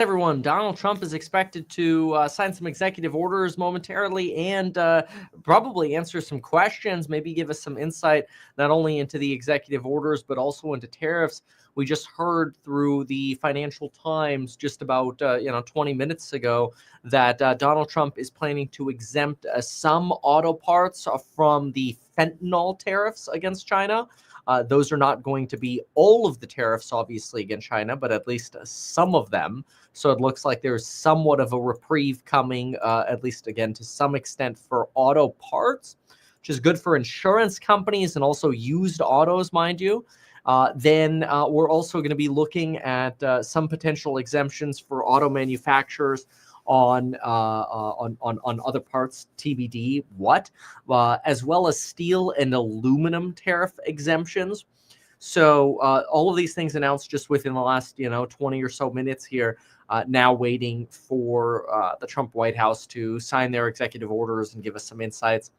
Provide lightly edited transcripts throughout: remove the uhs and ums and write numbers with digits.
Everyone, Donald Trump is expected to sign some executive orders momentarily and probably answer some questions, maybe give us some insight not only into the executive orders, but also into tariffs. We just heard through the Financial Times just about 20 minutes ago that Donald Trump is planning to exempt some auto parts from the fentanyl tariffs against China. Those are not going to be all of the tariffs, obviously, against China, but at least some of them. So it looks like there's somewhat of a reprieve coming, at least, again, to some extent for auto parts, which is good for insurance companies and also used autos, mind you. Then we're also going to be looking at some potential exemptions for auto manufacturers on other parts, TBD, what, as well as steel and aluminum tariff exemptions. So all of these things announced just within the last 20 or so minutes here. Now waiting for the Trump White House to sign their executive orders and give us some insights.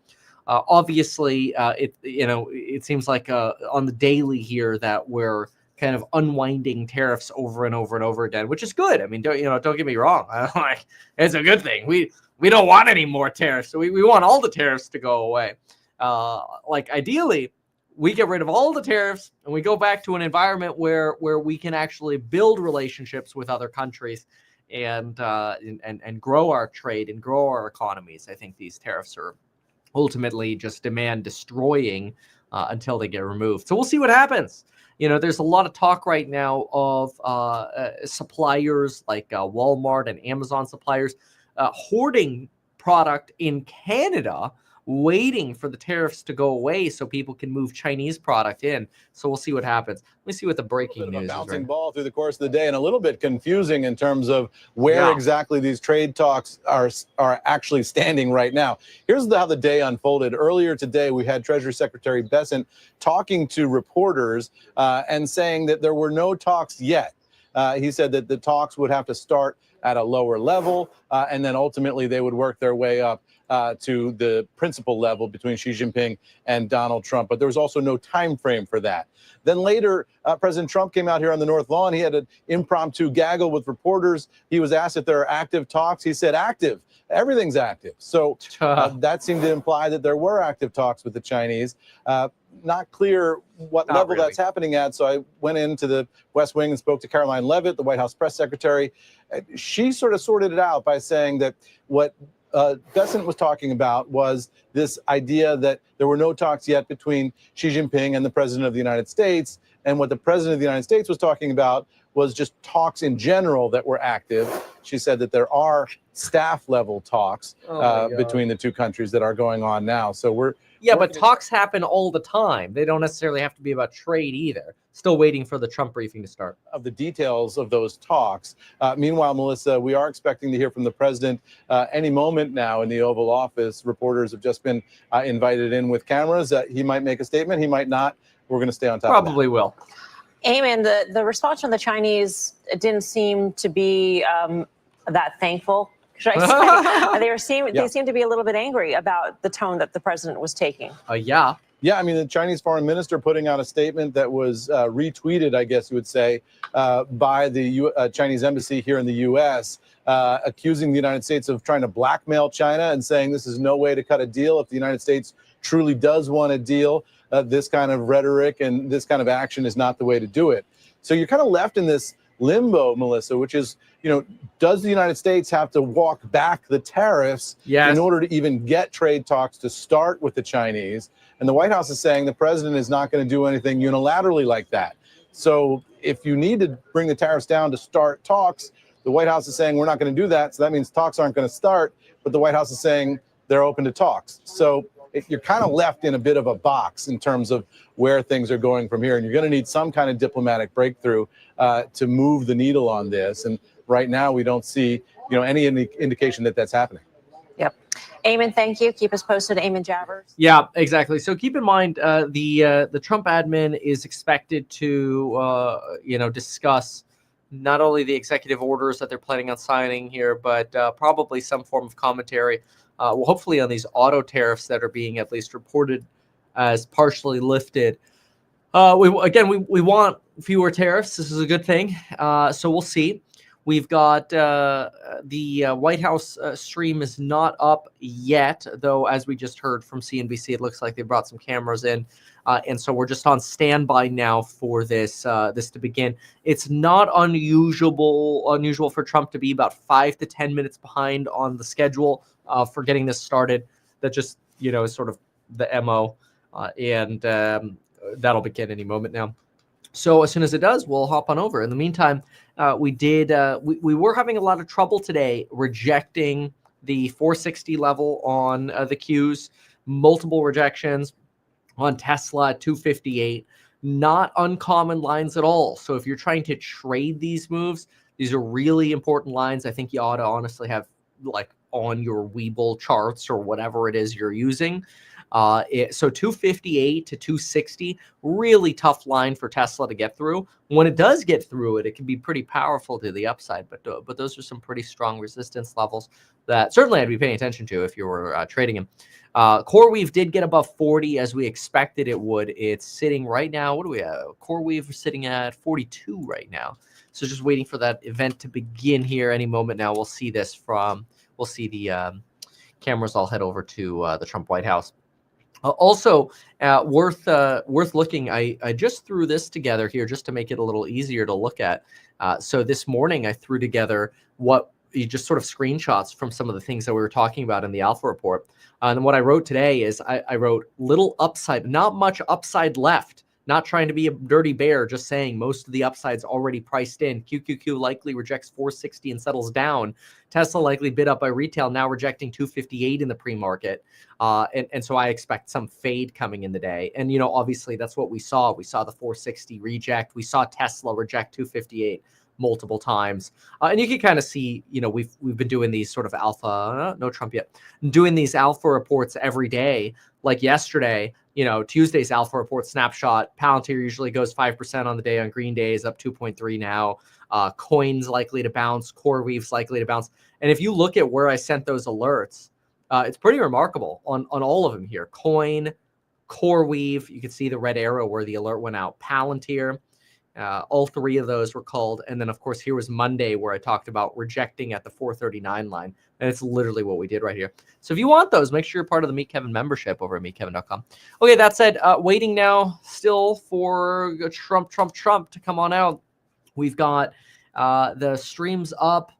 Obviously, it seems like on the daily here that we're kind of unwinding tariffs over and over and over again, which is good. I mean, don't get me wrong. Like, it's a good thing. We don't want any more tariffs. So we want all the tariffs to go away. Ideally, we get rid of all the tariffs and we go back to an environment where we can actually build relationships with other countries and grow our trade and grow our economies. I think these tariffs are ultimately just demand destroying until they get removed. So we'll see what happens. There's a lot of talk right now of suppliers like Walmart and Amazon suppliers hoarding product in Canada, waiting for the tariffs to go away so people can move Chinese product in. So we'll see what happens. Let me see what the breaking news is. Bouncing ball through the course of the day and a little bit confusing in terms of where exactly these trade talks are actually standing right now. Here's how the day unfolded. Earlier today, we had Treasury Secretary Bessent talking to reporters and saying that there were no talks yet. He said that the talks would have to start at a lower level and then ultimately they would work their way up to the principal level between Xi Jinping and Donald Trump. But there was also no time frame for that. Then later, President Trump came out here on the North Lawn. He had an impromptu gaggle with reporters. He was asked if there are active talks. He said active. Everything's active. So that seemed to imply that there were active talks with the Chinese. Not clear what level that's happening at. So I went into the West Wing and spoke to Caroline Leavitt, the White House press secretary. She sort of sorted it out by saying that what Bessent was talking about was this idea that there were no talks yet between Xi Jinping and the President of the United States. And what the President of the United States was talking about was just talks in general that were active. She said that there are staff level talks between the two countries that are going on now. So but talks happen all the time. They don't necessarily have to be about trade either. Still waiting for the Trump briefing to start. Of the details of those talks. Meanwhile, Melissa, we are expecting to hear from the president any moment now in the Oval Office. Reporters have just been invited in with cameras. He might make a statement. He might not. We're going to stay on top of that. Probably will. Eamon, the response from the Chinese didn't seem to be that thankful. Should I say? They seem to be a little bit angry about the tone that the president was taking. Yeah, I mean, the Chinese foreign minister putting out a statement that was retweeted, I guess you would say, by the Chinese embassy here in the U.S., accusing the United States of trying to blackmail China and saying this is no way to cut a deal. If the United States truly does want a deal, this kind of rhetoric and this kind of action is not the way to do it. So you're kind of left in this limbo, Melissa, which is, does the United States have to walk back the tariffs in order to even get trade talks to start with the Chinese? And the White House is saying the president is not going to do anything unilaterally like that. So if you need to bring the tariffs down to start talks, the White House is saying we're not going to do that. So that means talks aren't going to start. But the White House is saying they're open to talks. So you're kind of left in a bit of a box in terms of where things are going from here. And you're going to need some kind of diplomatic breakthrough to move the needle on this. And right now, we don't see, any indication that that's happening. Yep. Eamon, thank you. Keep us posted. Eamon Javers. Yeah, exactly. So keep in mind, the Trump admin is expected to, discuss not only the executive orders that they're planning on signing here, but probably some form of commentary. Hopefully on these auto tariffs that are being at least reported as partially lifted. We want fewer tariffs. This is a good thing. So we'll see. We've got the White House stream is not up yet, though, as we just heard from CNBC, it looks like they brought some cameras in. And so we're just on standby now for this to begin. It's not unusual for Trump to be about 5 to 10 minutes behind on the schedule for getting this started. That just, is sort of the MO. And that'll begin any moment now. So as soon as it does, we'll hop on over. In the meantime, we were having a lot of trouble today rejecting the 460 level on the Qs, multiple rejections on Tesla at 258, not uncommon lines at all. So if you're trying to trade these moves, these are really important lines. I think you ought to honestly have like on your Webull charts or whatever it is you're using. So 258 to 260, really tough line for Tesla to get through. When it does get through it, it can be pretty powerful to the upside. But those are some pretty strong resistance levels that certainly I'd be paying attention to if you were trading them. CoreWeave did get above 40 as we expected it would. It's sitting right now. What do we have? CoreWeave is sitting at 42 right now. So just waiting for that event to begin here any moment now. We'll see this from. We'll see the cameras all head over to the Trump White House. Also, worth looking. I just threw this together here just to make it a little easier to look at. So this morning I threw together what you just sort of screenshots from some of the things that we were talking about in the Alpha report. And what I wrote today is I wrote little upside, not much upside left. Not trying to be a dirty bear, just saying most of the upside's already priced in. QQQ likely rejects 460 and settles down. Tesla likely bid up by retail, now rejecting 258 in the pre-market. And so I expect some fade coming in the day. And, obviously that's what we saw. We saw the 460 reject. We saw Tesla reject 258 multiple times. And you can kind of see, we've been doing these sort of alpha, no Trump yet, doing these alpha reports every day. Like yesterday, Tuesday's alpha report snapshot, Palantir usually goes 5% on the day on green days, up 2.3 now. Coin's likely to bounce, CoreWeave's likely to bounce. And if you look at where I sent those alerts, it's pretty remarkable on all of them here. Coin, CoreWeave, you can see the red arrow where the alert went out. Palantir, all three of those were called. And then, of course, here was Monday where I talked about rejecting at the 439 line. And it's literally what we did right here. So if you want those, make sure you're part of the Meet Kevin membership over at meetkevin.com. Okay, that said, waiting now still for Trump to come on out. We've got the streams up.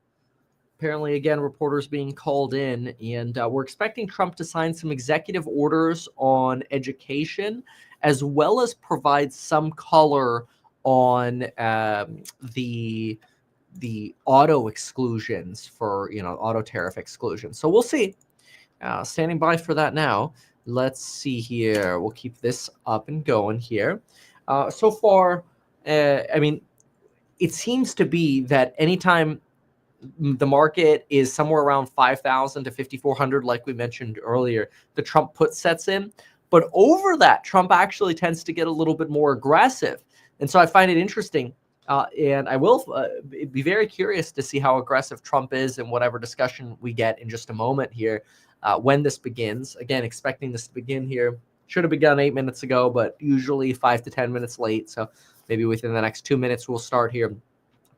Apparently, again, reporters being called in. And we're expecting Trump to sign some executive orders on education, as well as provide some color on the auto exclusions for, auto tariff exclusions. So we'll see. Standing by for that now. Let's see here. We'll keep this up and going here. So far, it seems to be that anytime the market is somewhere around 5,000 to 5,400, like we mentioned earlier, the Trump put sets in. But over that, Trump actually tends to get a little bit more aggressive. And so I find it interesting, and I will be very curious to see how aggressive Trump is in whatever discussion we get in just a moment here when this begins. Again, expecting this to begin here. Should have begun 8 minutes ago, but usually 5 to 10 minutes late. So maybe within the next 2 minutes we'll start here.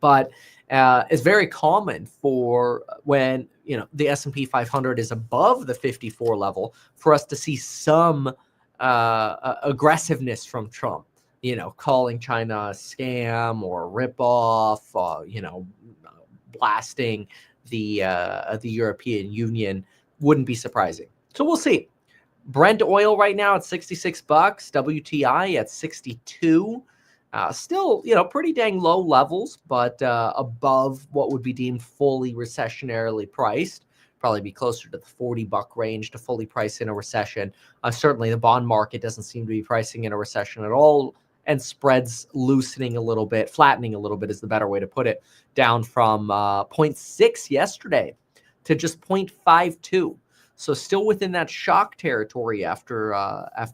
But it's very common for when the S&P 500 is above the 54 level for us to see some aggressiveness from Trump. Calling China a scam or a ripoff, blasting the European Union wouldn't be surprising. So we'll see. Brent oil right now at $66, WTI at 62. Still, pretty dang low levels, but above what would be deemed fully recessionarily priced. Probably be closer to the $40 range to fully price in a recession. Certainly the bond market doesn't seem to be pricing in a recession at all. And spreads loosening a little bit, flattening a little bit is the better way to put it, down from 0.6 yesterday to just 0.52. So still within that shock territory after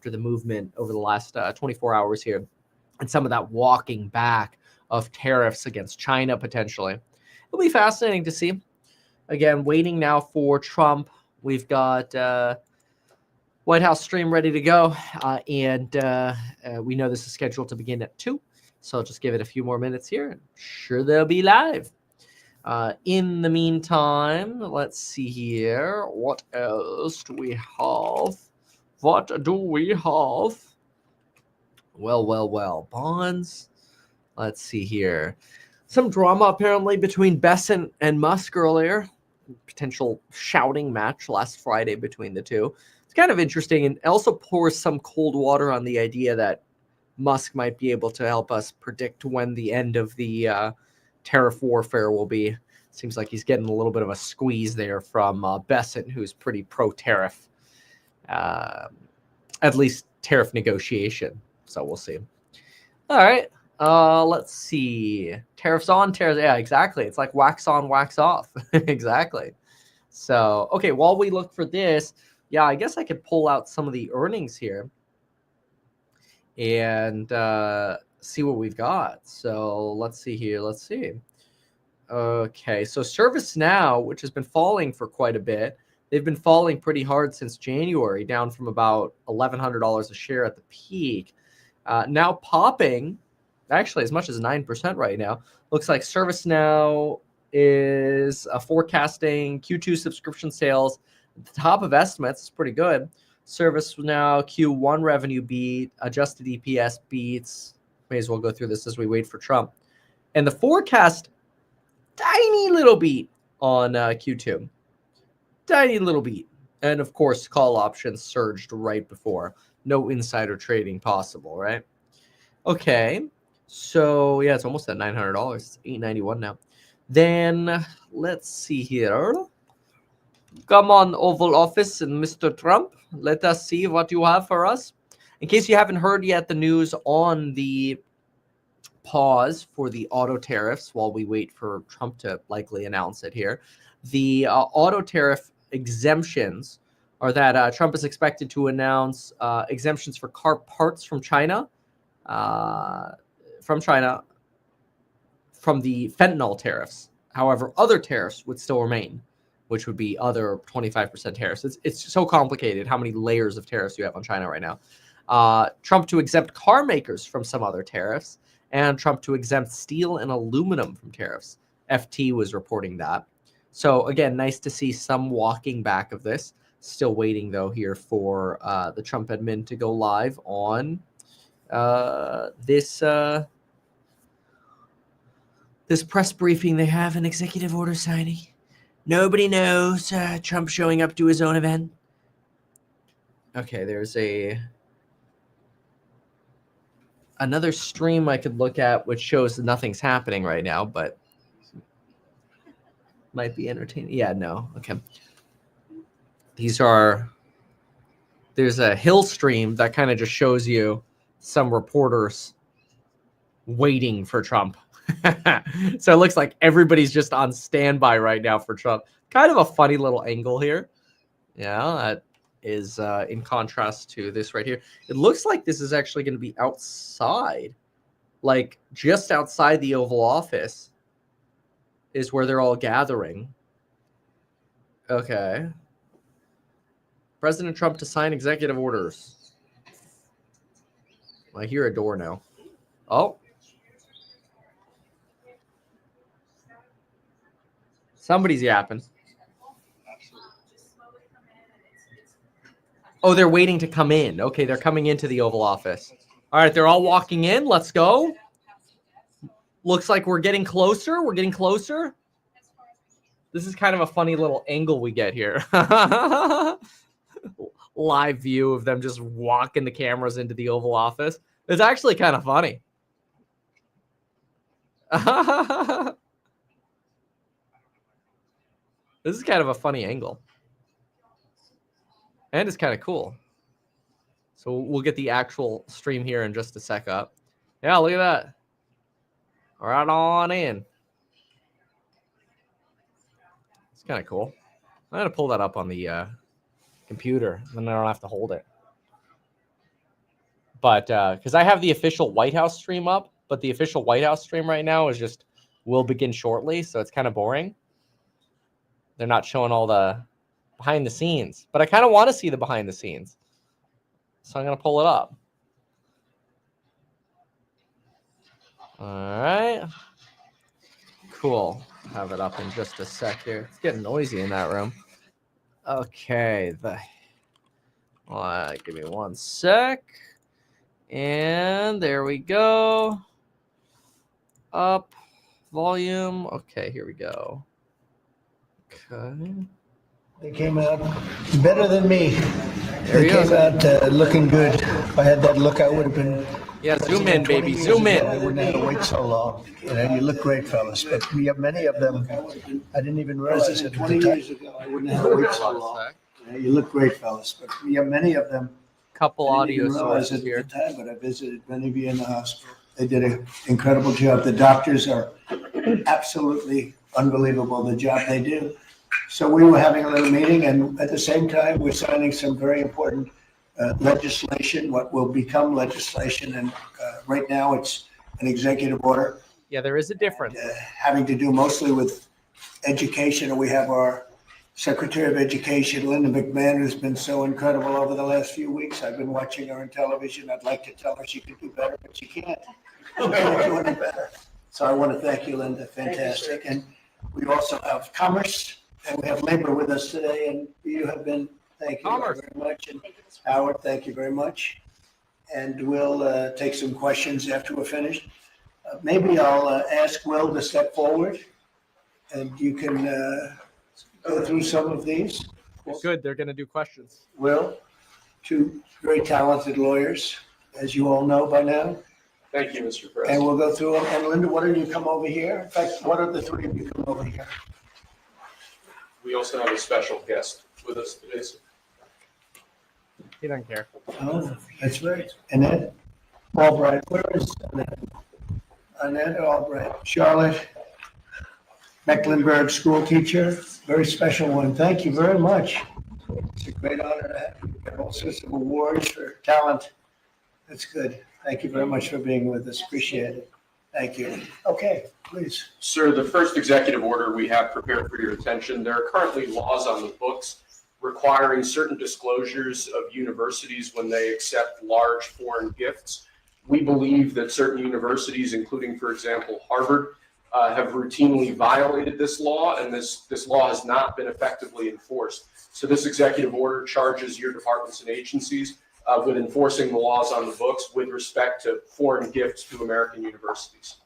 the movement over the last 24 hours here, and some of that walking back of tariffs against China potentially. It'll be fascinating to see. Again, waiting now for Trump. We've got White House stream ready to go, and we know this is scheduled to begin at 2, so I'll just give it a few more minutes here. Sure, they'll be live. In the meantime, let's see here. What else do we have? What do we have? Well. Bonds. Let's see here. Some drama apparently between Besant and Musk earlier. Potential shouting match last Friday between the two. It's kind of interesting and also pours some cold water on the idea that Musk might be able to help us predict when the end of the tariff warfare will be. Seems like he's getting a little bit of a squeeze there from Besant, who's pretty pro-tariff, at least tariff negotiation. So we'll see. All right. Let's see. Tariffs on, tariffs. Yeah, exactly. It's like wax on, wax off. Exactly. So, okay, while we look for this, yeah, I guess I could pull out some of the earnings here and see what we've got. So let's see here. Let's see. Okay, so ServiceNow, which has been falling for quite a bit, they've been falling pretty hard since January, down from about $1,100 a share at the peak. Now popping, actually as much as 9% right now. Looks like ServiceNow is forecasting Q2 subscription sales at the top of estimates. It's pretty good. ServiceNow Q1 revenue beat, adjusted EPS beats. May as well go through this as we wait for Trump. And the forecast, tiny little beat on Q2. Tiny little beat. And of course, call options surged right before. No insider trading possible, right? Okay. So, yeah, it's almost at $900. It's $891 now. Then, let's see here. Come on, Oval Office and Mr. Trump. Let us see what you have for us. In case you haven't heard yet, the news on the pause for the auto tariffs while we wait for Trump to likely announce it here. The auto tariff exemptions are that Trump is expected to announce exemptions for car parts from China, from the fentanyl tariffs. However, other tariffs would still remain, which would be other 25% tariffs. It's so complicated how many layers of tariffs you have on China right now. Trump to exempt car makers from some other tariffs, and Trump to exempt steel and aluminum from tariffs. FT was reporting that. So again, nice to see some walking back of this. Still waiting though here for the Trump admin to go live on this press briefing they have, an executive order signing. Nobody knows Trump showing up to his own event. Okay, there's another stream I could look at which shows that nothing's happening right now, but might be entertaining. Yeah, no. Okay. There's a Hill stream that kind of just shows you some reporters waiting for Trump. So it looks like everybody's just on standby right now for Trump. Kind of a funny little angle here. Yeah, that is in contrast to this right here. It looks like this is actually going to be outside, like just outside the Oval Office is where they're all gathering. Okay. President Trump to sign executive orders. I hear a door now. Oh. Somebody's yapping. Oh, they're waiting to come in. Okay, they're coming into the Oval Office. All right, they're all walking in. Let's go. Looks like we're getting closer. We're getting closer. This is kind of a funny little angle we get here. Live view of them just walking the cameras into the Oval Office. It's actually kind of funny. This is kind of a funny angle. And it's kind of cool. So we'll get the actual stream here in just a sec up. Yeah, look at that. Right on in. It's kind of cool. I'm going to pull that up on the computer, then I don't have to hold it. But because I have the official White House stream up, but the official White House stream right now is just will begin shortly, so it's kind of boring. They're not showing all the behind the scenes, but I kind of want to see the behind the scenes. So I'm going to pull it up. All right. Cool. have it up in just a sec here. It's getting noisy in that room. Okay, give me one sec. And there we go. Up, volume. Okay, here we go. Okay. They came out better than me. There They he came is. out looking good. If I had that look, I would have been. Yeah, zoom in, baby. 20 years Zoom ago, in. I wouldn't have had to wait so long. You know, you look great, fellas. But we have many of them. I didn't even realize it. 20 years ago, I wouldn't have had to wait so long. You know, you look great, fellas. But we have many of them. Couple I didn't audio even realize sources it here. at the time, but I visited many of you in the hospital. They did an incredible job. The doctors are absolutely unbelievable, the job they do. So we were having a little meeting, and at the same time, we're signing some very important legislation, what will become legislation. And right now, it's an executive order Yeah, there is a difference. having to do mostly with education. And we have our Secretary of Education, Linda McMahon, who's been so incredible over the last few weeks. I've been watching her on television. I'd like to tell her she could do better, but she can't. She can't do any better. So I want to thank you, Linda. Fantastic. And we also have Commerce, and we have Labor with us today. And you have been, thank you Commerce. very much. And Howard, thank you very much. And we'll take some questions after we're finished. Maybe I'll ask Will to step forward, and you can go through some of these. Good, they're going to do questions. Will, two very talented lawyers, as you all know by now. Thank you, Mr. And President. we'll go through them. And Linda, why don't you come over here? In fact, why don't the three of you come over here? We also have a special guest with us today. He doesn't care. Oh, that's right. Annette Albright, where is Annette? Annette Albright, Charlotte Mecklenburg school teacher, very special one. Thank you very much. It's a great honor to have you. Get all sorts of awards for talent. That's good. Thank you very much for being with us. Appreciate it. Thank you. Okay, please. Sir, the first executive order we have prepared for your attention, there are currently laws on the books requiring certain disclosures of universities when they accept large foreign gifts. We believe that certain universities, including, for example, Harvard, have routinely violated this law, and this law has not been effectively enforced. So this executive order charges your departments and agencies with enforcing the laws on the books with respect to foreign gifts to American universities.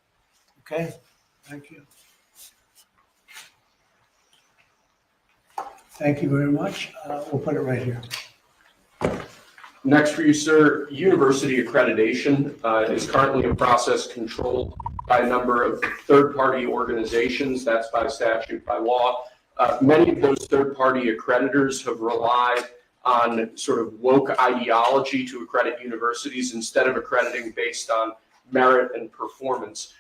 Okay, thank you. Thank you very much. We'll put it right here. Next for you, sir, university accreditation is currently a process controlled by a number of third-party organizations. That's by statute, by law. Many of those third-party accreditors have relied on sort of woke ideology to accredit universities instead of accrediting based on merit and performance.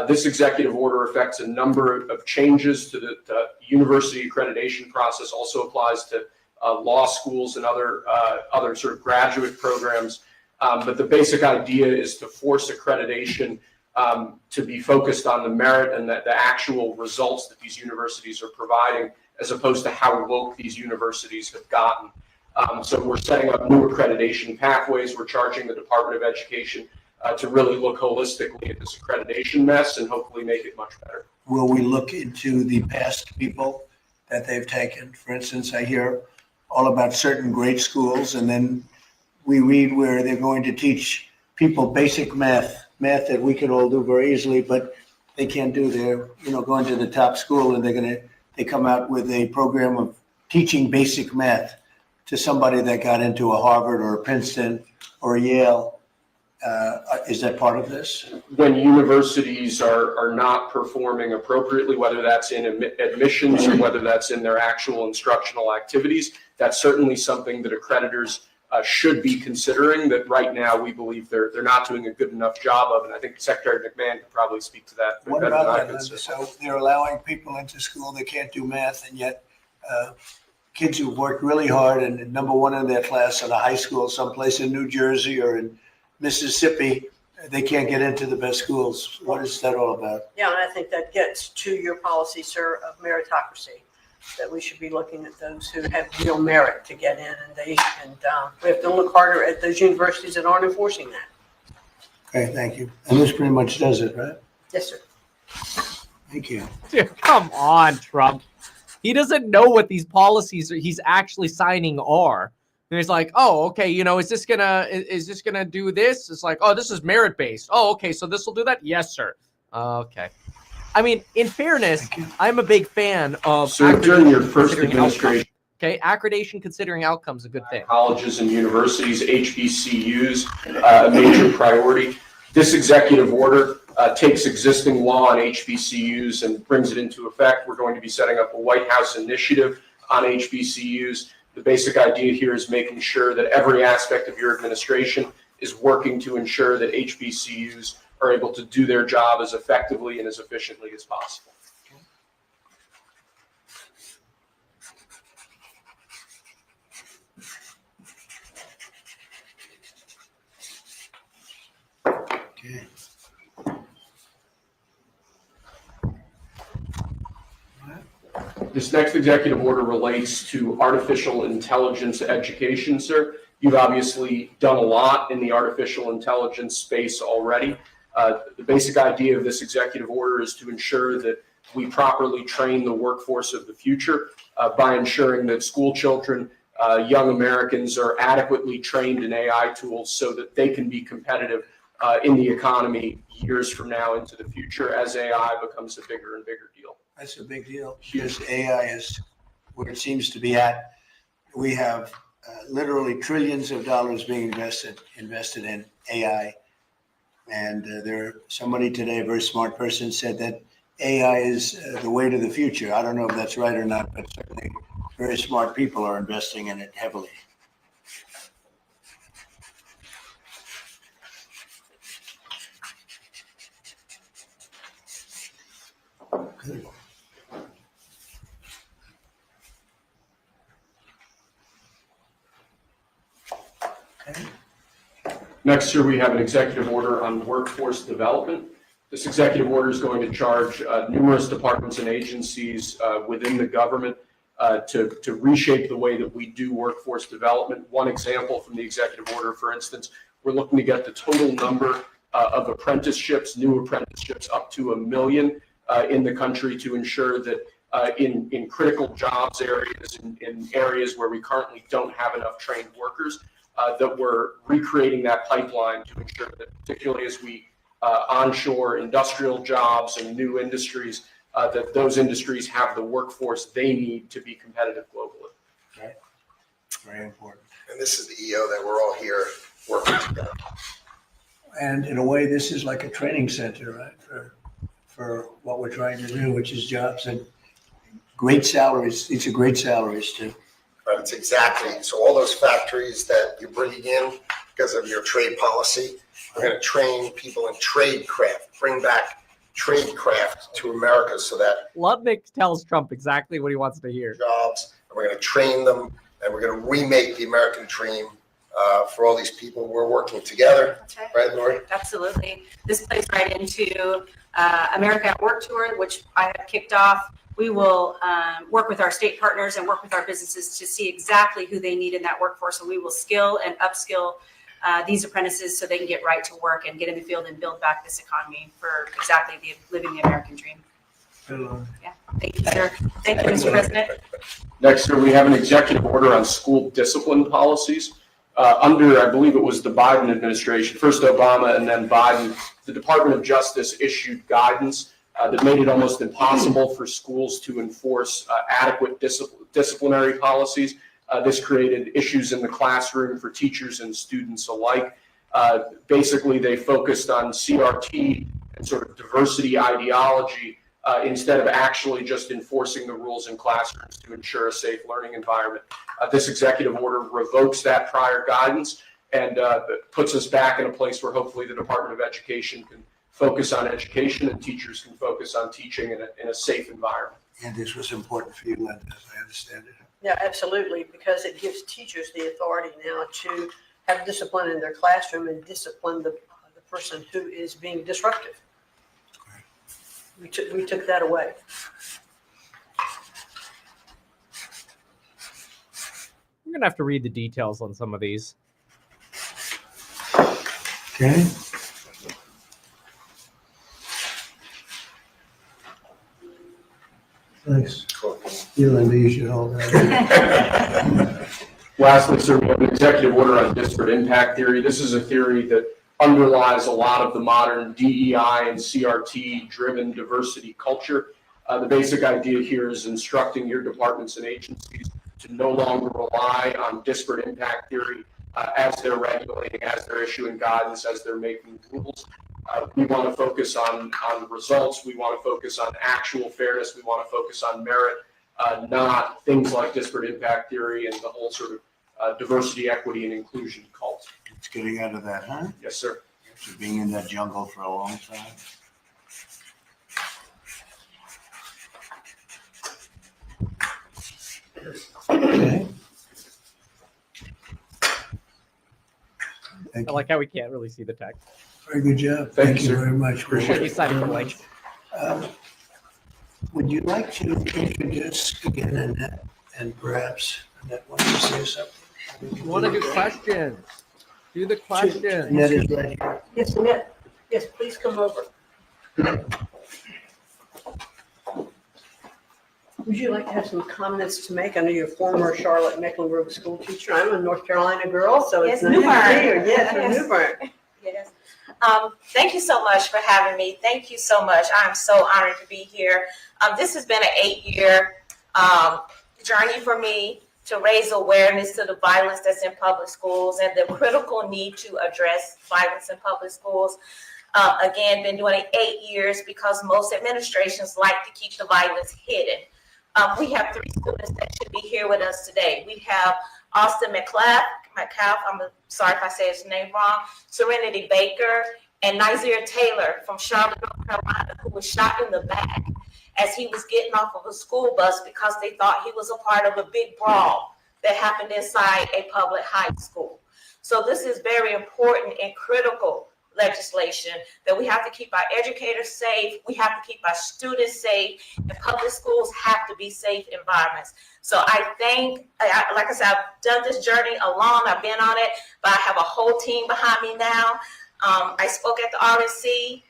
This executive order affects a number of changes to the university accreditation process, also applies to law schools and other sort of graduate programs. But the basic idea is to force accreditation to be focused on the merit and the actual results that these universities are providing, as opposed to how woke these universities have gotten. So we're setting up new accreditation pathways. We're charging the Department of Education to really look holistically at this accreditation mess and hopefully make it much better. Will we look into the past people that they've taken? For instance, I hear all about certain great schools, and then we read where they're going to teach people basic math that we could all do very easily, but they can't do. They're, going to the top school, and they come out with a program of teaching basic math to somebody that got into a Harvard or a Princeton or a Yale. Is that part of this? When universities are not performing appropriately, whether that's in admissions or whether that's in their actual instructional activities, that's certainly something that accreditors should be considering, that right now we believe they're not doing a good enough job of. And I think Secretary McMahon could probably speak to that What better than about I that, could. Linda? So they're allowing people into school that can't do math, and yet kids who've worked really hard and number one in their class in a high school someplace in New Jersey or in Mississippi, they can't get into the best schools. What is that all about? Yeah, and I think that gets to your policy, sir, of meritocracy, that we should be looking at those who have real merit to get in, and we have to look harder at those universities that aren't enforcing that. Okay, thank you. And this pretty much does it, right? Yes, sir. Thank you. Dude, come on, Trump. He doesn't know what these policies he's actually signing are. And he's like, oh, okay, is this gonna do this? It's like, oh, this is merit based. Oh, okay, so this will do that? Yes, sir. Okay. I mean, in fairness, I'm a big fan of So during your first considering administration, outcomes. Okay, accreditation considering outcomes a good thing. colleges and universities, HBCUs, a major priority. This executive order takes existing law on HBCUs and brings it into effect. We're going to be setting up a White House initiative on HBCUs. The basic idea here is making sure that every aspect of your administration is working to ensure that HBCUs are able to do their job as effectively and as efficiently as possible. Okay. This next executive order relates to artificial intelligence education, sir. You've obviously done a lot in the artificial intelligence space already. The basic idea of this executive order is to ensure that we properly train the workforce of the future by ensuring that school children, young Americans are adequately trained in AI tools so that they can be competitive in the economy years from now into the future as AI becomes a bigger and bigger deal. That's a big deal because AI is where it seems to be at. We have literally trillions of dollars being invested in AI. And somebody today, a very smart person, said that AI is the way to the future. I don't know if that's right or not, but certainly very smart people are investing in it heavily. Good. Okay. Next year, we have an executive order on workforce development. This executive order is going to charge numerous departments and agencies within the government to reshape the way that we do workforce development. One example from the executive order, for instance, we're looking to get the total number of apprenticeships, new apprenticeships, up to 1 million in the country to ensure that in critical jobs areas, in areas where we currently don't have enough trained workers, that we're recreating that pipeline to ensure that, particularly as we onshore industrial jobs and new industries, that those industries have the workforce they need to be competitive globally. Right. Very important. And this is the EO that we're all here working together. And in a way, this is like a training center, right, for what we're trying to do, which is jobs and great salaries. These are great salaries too. Right, it's exactly. So all those factories that you're bringing in because of your trade policy, we're going to train people in trade craft, bring back trade craft to America so that Lutnick tells Trump exactly what he wants to hear. jobs, and we're going to train them, and we're going to remake the American dream for all these people. We're working together. Okay. Right, Lori? Absolutely. This plays right into America at Work Tour, which I have kicked off. We will work with our state partners and work with our businesses to see exactly who they need in that workforce. And we will skill and upskill these apprentices so they can get right to work and get in the field and build back this economy for exactly living the American dream. Yeah. Thank you, sir. Thank you, Mr. President. Next year, we have an executive order on school discipline policies. Under, I believe it was the Biden administration, first Obama and then Biden, the Department of Justice issued guidance that made it almost impossible for schools to enforce adequate disciplinary policies. This created issues in the classroom for teachers and students alike. Basically, they focused on CRT and sort of diversity ideology instead of actually just enforcing the rules in classrooms to ensure a safe learning environment. This executive order revokes that prior guidance and puts us back in a place where hopefully the Department of Education can focus on education and teachers can focus on teaching in a safe environment. And this was important for you, Linda, as I understand it. Yeah, absolutely, because it gives teachers the authority now to have discipline in their classroom and discipline the person who is being disruptive. We took that away. We're going to have to read the details on some of these. Okay. Thanks. You, Linda, you should hold that. Lastly, sir, we have an executive order on disparate impact theory. This is a theory that underlies a lot of the modern DEI and CRT-driven diversity culture. The basic idea here is instructing your departments and agencies to no longer rely on disparate impact theory as they're regulating, as they're issuing guidance, as they're making rules. We want to focus on results. We want to focus on actual fairness. We want to focus on merit, not things like disparate impact theory and the whole sort of diversity, equity, and inclusion cult. It's getting out of that, huh? Yes, sir. After being in that jungle for a long time. Okay. Thank I you. like how we can't really see the text. Very good job. Thank Thank you, you sir. very much. Appreciate You signed for late. Would you like to introduce again Annette, and perhaps Annette wants to say something? You want to do questions? Do the questions. Annette is right here. Yes, Annette. Yes, please come over. Would you like to have some comments to make? I know you're a former Charlotte Mecklenburg school teacher. I'm a North Carolina girl, so it's Yes, nice to Newburgh. be here. Yes, from Yes. Newburgh. Yes. Thank you so much for having me. Thank you so much. I'm so honored to be here. This has been an 8-year journey for me to raise awareness to the violence that's in public schools and the critical need to address violence in public schools. Again, been doing it 8 years because most administrations like to keep the violence hidden. We have 3 students that should be here with us today. We have Austin McCalf, I'm sorry if I say his name wrong, Serenity Baker, and Nazir Taylor from Charlotte, North Carolina, who was shot in the back as he was getting off of a school bus because they thought he was a part of a big brawl that happened inside a public high school. So this is very important and critical legislation that we have to keep our educators safe, we have to keep our students safe, and public schools have to be safe environments. So I think, like I said, I've done this journey alone, I've been on it, but I have a whole team behind me now. I spoke at the RNC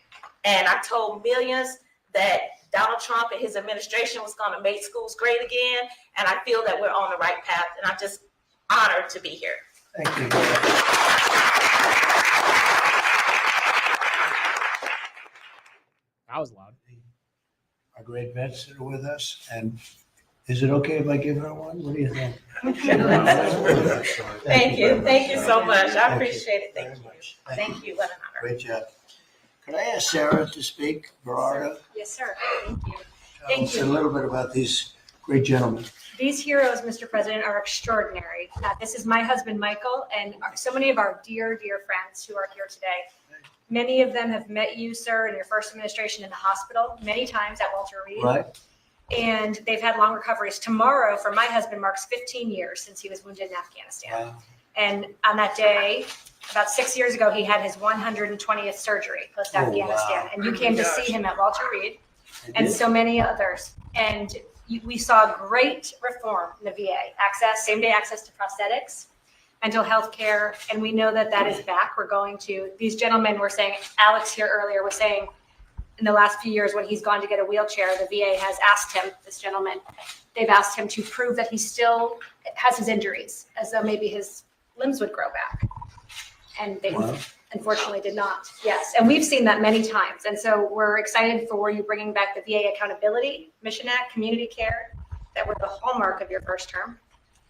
and I told millions that Donald Trump and his administration was going to make schools great again, and I feel that we're on the right path, and I'm just honored to be here. Thank you. That was loud. Our great vets that are with us, and is it okay if I give her one? What do you think? Thank you so much. I Thank you appreciate it. very Thank you. much. Thank you. What an honor. Great job. Could I ask Sarah to speak, Gerardo? Yes, sir. Thank you. Tell us a little bit about these great gentlemen. These heroes, Mr. President, are extraordinary. This is my husband, Michael, and so many of our dear, dear friends who are here today. Many of them have met you, sir, in your first administration in the hospital, many times at Walter Reed. Right? And they've had long recoveries. Tomorrow, for my husband, marks 15 years since he was wounded in Afghanistan. Wow. And on that day, about 6 years ago, he had his 120th surgery post-Afghanistan. wow. And you came to see him at Walter Reed and so many others. And we saw great reform in the VA, same-day access to prosthetics, mental health care, and we know that that is back. We're going to, these gentlemen were saying, Alex here earlier was saying, in the last few years when he's gone to get a wheelchair, the VA has asked him, this gentleman, they've asked him to prove that he still has his injuries, as though maybe his limbs would grow back. And they unfortunately did not. Yes, and we've seen that many times. And so we're excited for you bringing back the VA accountability, Mission Act, community care, that were the hallmark of your first term.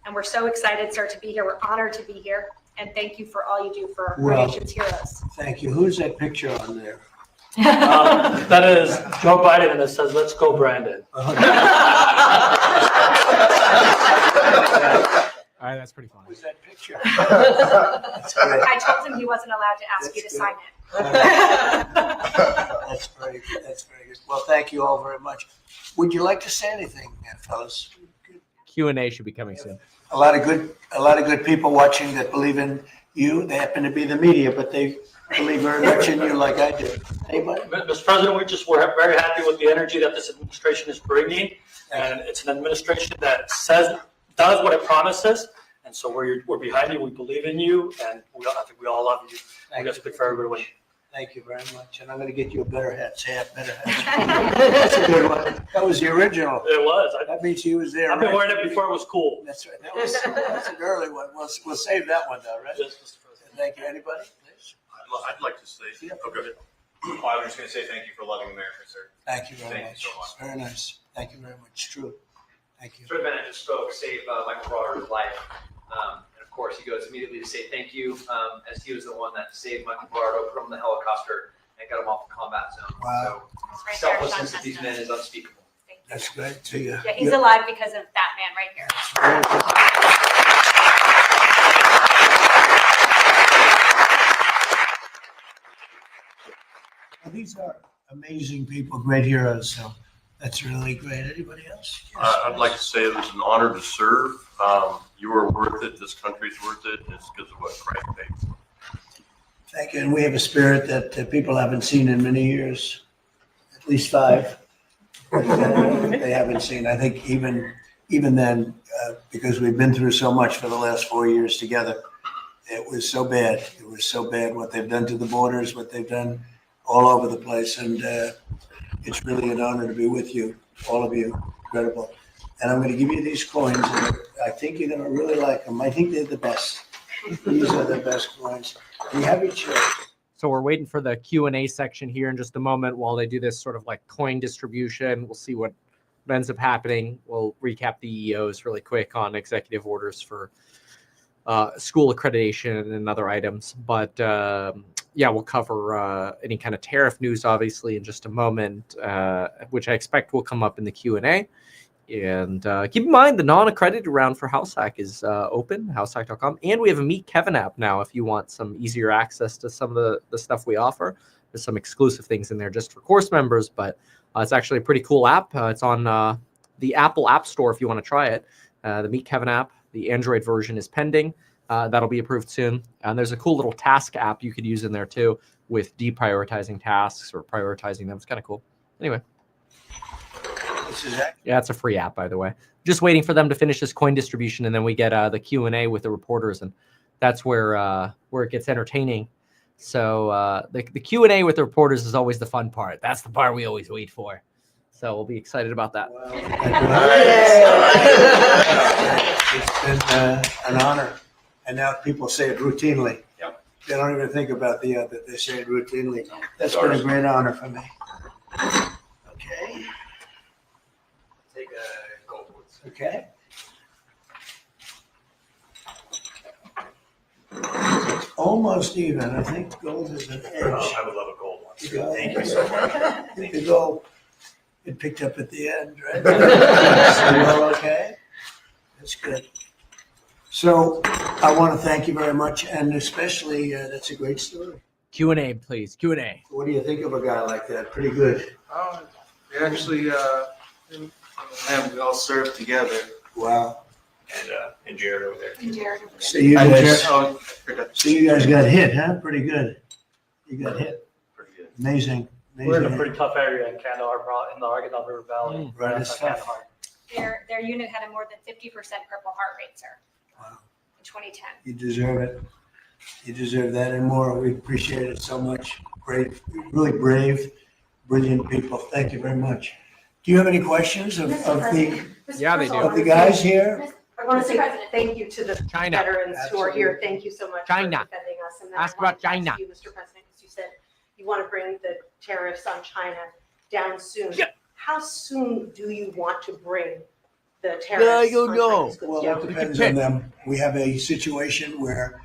And we're so excited, sir, to be here. We're honored to be here. And thank you for all you do for our nation's heroes. Thank you. Who's that picture on there? That is Joe Biden, and it says, "Let's go, Brandon." All right, that's pretty funny. Who's that picture? That's great. I told him he wasn't allowed to ask you to sign it. That's very good. That's very good. Well, thank you all very much. Would you like to say anything, fellas? Q&A should be coming soon. A lot of good people watching that believe in you. They happen to be the media, but they believe very much in you like I do. Anybody? Mr. President, we're very happy with the energy that this administration is bringing, and it's an administration that does what it promises, and so we're behind you. We believe in you, and I think we all love you. We got to speak for everybody. Thank you very much. And I'm going to get you a better hat. Say it, better hat. That's a good one. That was the original. It was. That means he was there. I've been right? wearing it before it was cool. That's right. That's an early one. We'll save that one though, right? Yes, Mr. President. Thank you. Anybody? Please. I'd like to say, oh, go ahead. I was just going to say thank you for loving America, sir. Thank you very Thank you much. so much. Very nice. Thank you very much. True. Thank you. Sir Bennett just spoke, saved Michael Broder's life. And of course, he goes immediately to say thank you, as he was the one that saved Michael Broder, put him in the helicopter, and got him off the combat zone. Wow. So selflessness of these men is unspeakable. Thank you. That's great. See you. Yeah, he's alive because of that man right here. Well, these are amazing people, great heroes. So that's really great. Anybody else? Yes, I'd like to say it was an honor to serve. You were worth it. This country's worth it. And it's because of what Christ paid for. Thank you. And we have a spirit that people haven't seen in many years, at least 5. They haven't seen. I think even then, because we've been through so much for the last 4 years together, it was so bad. It was so bad what they've done to the borders, what they've done all over the place. And it's really an honor to be with you, all of you. Incredible. And I'm going to give you these coins. And I think you're going to really like them. I think they're the best. These are the best coins. You have your choice. So we're waiting for the Q&A section here in just a moment while they do this sort of like coin distribution. We'll see what ends up happening. We'll recap the EOs really quick on executive orders for school accreditation and other items. But yeah, we'll cover any kind of tariff news, obviously, in just a moment, which I expect will come up in the Q&A. And keep in mind, the non-accredited round for HouseHack is open, househack.com. And we have a Meet Kevin app now if you want some easier access to some of the stuff we offer. There's some exclusive things in there just for course members, but it's actually a pretty cool app. It's on the Apple App Store if you want to try it. The Meet Kevin app, the Android version is pending. That'll be approved soon. And there's a cool little task app you could use in there too with deprioritizing tasks or prioritizing them. It's kind of cool. Anyway. Yeah, it's a free app, by the way. Just waiting for them to finish this coin distribution, and then we get the Q&A with the reporters, and that's where it gets entertaining. So the Q&A with the reporters is always the fun part. That's the part we always wait for. So we'll be excited about that. Well, it's been an honor, and now people say it routinely. Yep. They don't even think about the other. They say it routinely. That's been a great honor for me. Okay. Take a gold, please. Okay. Almost even. I think gold is an edge. I would love a gold one. Thank you so much. I think the gold it picked up at the end, right? So you're all okay? That's good. So I want to thank you very much, and especially that's a great story. Q&A, please. Q&A. What do you think of a guy like that? Pretty good. They actually have we all served together. Wow. And Jared over there. And Jared. So you guys, I forgot. so you guys got hit, huh? Pretty good. You got hit. Pretty good. Amazing. We're in a Amazing. pretty tough area in Kandahar, in the Arkansas River Valley. Right, it's outside tough. Kandahar. Their unit had a more than 50% Purple Heart rate, sir, Wow. in 2010. You deserve it. You deserve that and more. We appreciate it so much. Great, really brave, brilliant people. Thank you very much. Do you have any questions of the Yeah, they do. of the guys here? I want to say thank you to the China. veterans who are here. Thank you so much China. for defending us. And then Ask I wanted about to China. ask you, Mr. President, because you said you want to bring the tariffs on China down soon. Yeah. How soon do you want to bring the tariffs on Chinese goods Well, down? it depends on them. We have a situation where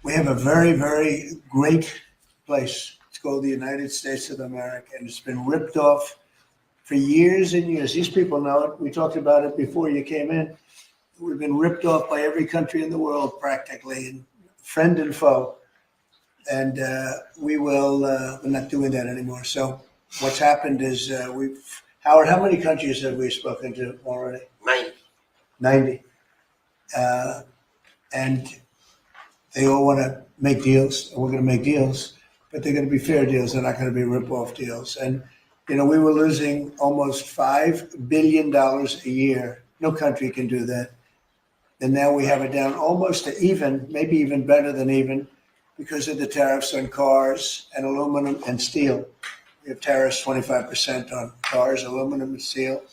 we have a very, very great place. It's called the United States of America, and it's been ripped off for years and years. These people know it. We talked about it before you came in. We've been ripped off by every country in the world practically, and friend and foe. And we're not doing that anymore. So what's happened is Howard, how many countries have we spoken to already? 90. And they all want to make deals, and we're going to make deals, but they're going to be fair deals. They're not going to be rip-off deals. And, we were losing almost $5 billion a year. No country can do that. And now we have it down almost to even, maybe even better than even. because of the tariffs on cars and aluminum and steel. We have tariffs 25% on cars, aluminum, and steel.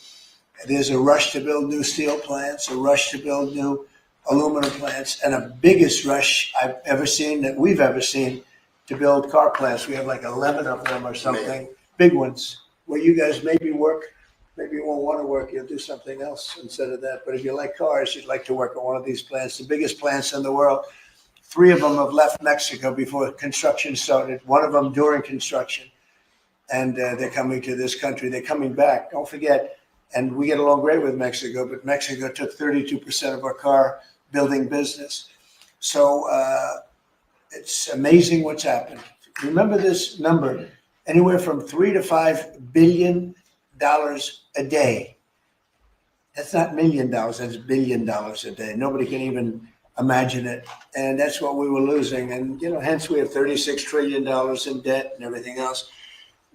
There's a rush to build new steel plants, a rush to build new aluminum plants, and a biggest rush I've ever seen, that we've ever seen, to build car plants. We have like 11 of them or something, big ones, where you guys maybe work. Maybe you won't want to work, you'll do something else instead of that. But if you like cars, you'd like to work on one of these plants, the biggest plants in the world. 3 of them have left Mexico before construction started, 1 of them during construction. And they're coming to this country. They're coming back. Don't forget, and we get along great with Mexico, but Mexico took 32% of our car building business. So it's amazing what's happened. Remember this number, anywhere from $3 to $5 billion a day. That's not $1 million, that's $1 billion a day. Nobody can even imagine it. And that's what we were losing. And, hence we have $36 trillion in debt and everything else.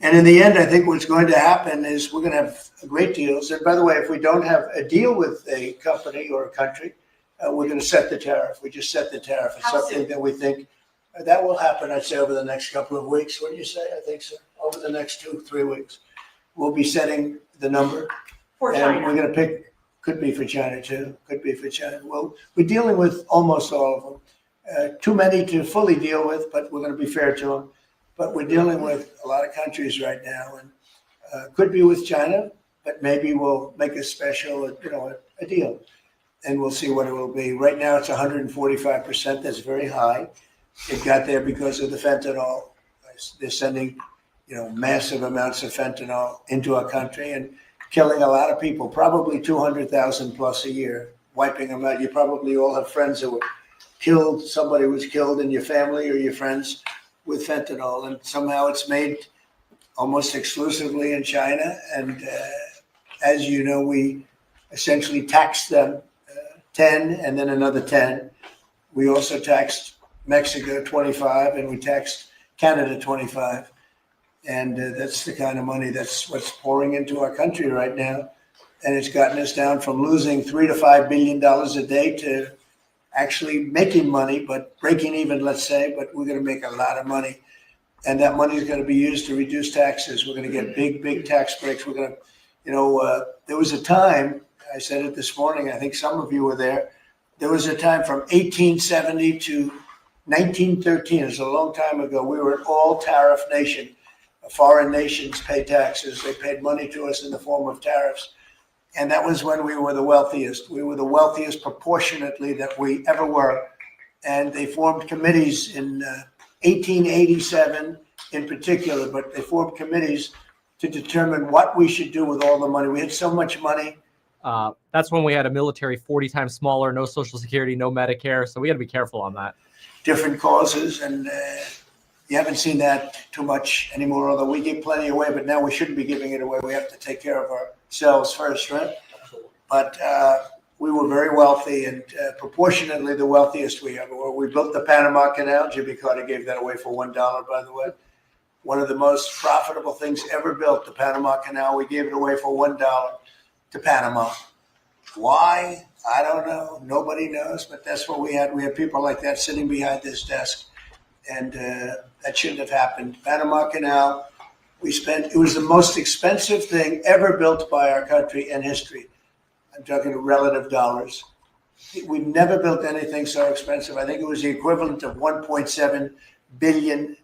And in the end, I think what's going to happen is we're going to have great deals. And by the way, if we don't have a deal with a company or a country, we're going to set the tariff. We just set the tariff. It's something that we think that will happen, I'd say, over the next couple of weeks. What do you say? I think so. Over the next 2-3 weeks, we'll be setting the number. For and China. We're going to pick, could be for China too, could be for China. Well, we're dealing with almost all of them. Too many to fully deal with, but we're going to be fair to them. But we're dealing with a lot of countries right now, and could be with China, but maybe we'll make a special, a deal, and we'll see what it will be. Right now, it's 145%. That's very high. It got there because of the fentanyl. They're sending, massive amounts of fentanyl into our country and killing a lot of people, probably 200,000 plus a year, wiping them out. You probably all have friends that were killed. Somebody was killed in your family or your friends with fentanyl, and somehow it's made almost exclusively in China. And as you know, we essentially taxed them 10 and then another 10. We also taxed Mexico 25 and we taxed Canada 25. And that's the kind of money that's what's pouring into our country right now. And it's gotten us down from losing $3 to $5 billion a day to actually making money, but breaking even, let's say, but we're going to make a lot of money. And that money is going to be used to reduce taxes. We're going to get big tax breaks. We're going to, there was a time, I said it this morning, I think some of you were there. There was a time from 1870 to 1913, it's a long time ago, we were an all tariff nation. Foreign nations paid taxes. They paid money to us in the form of tariffs. And that was when we were the wealthiest. We were the wealthiest proportionately that we ever were. And they formed committees in 1887 in particular, but they formed committees to determine what we should do with all the money. We had so much money. That's when we had a military 40 times smaller, no Social Security, no Medicare. So we got to be careful on that. Different causes, and you haven't seen that too much anymore, although we give plenty away, but now we shouldn't be giving it away. We have to take care of ourselves first, right? But we were very wealthy, and proportionately the wealthiest we ever were. We built the Panama Canal. Jimmy Carter gave that away for $1, by the way. One of the most profitable things ever built, the Panama Canal. We gave it away for $1 to Panama. Why? I don't know. Nobody knows, but that's what we had. We had people like that sitting behind this desk, and that shouldn't have happened. Panama Canal, it was the most expensive thing ever built by our country in history. I'm talking relative dollars. We've never built anything so expensive. I think it was the equivalent of $1.7 billion.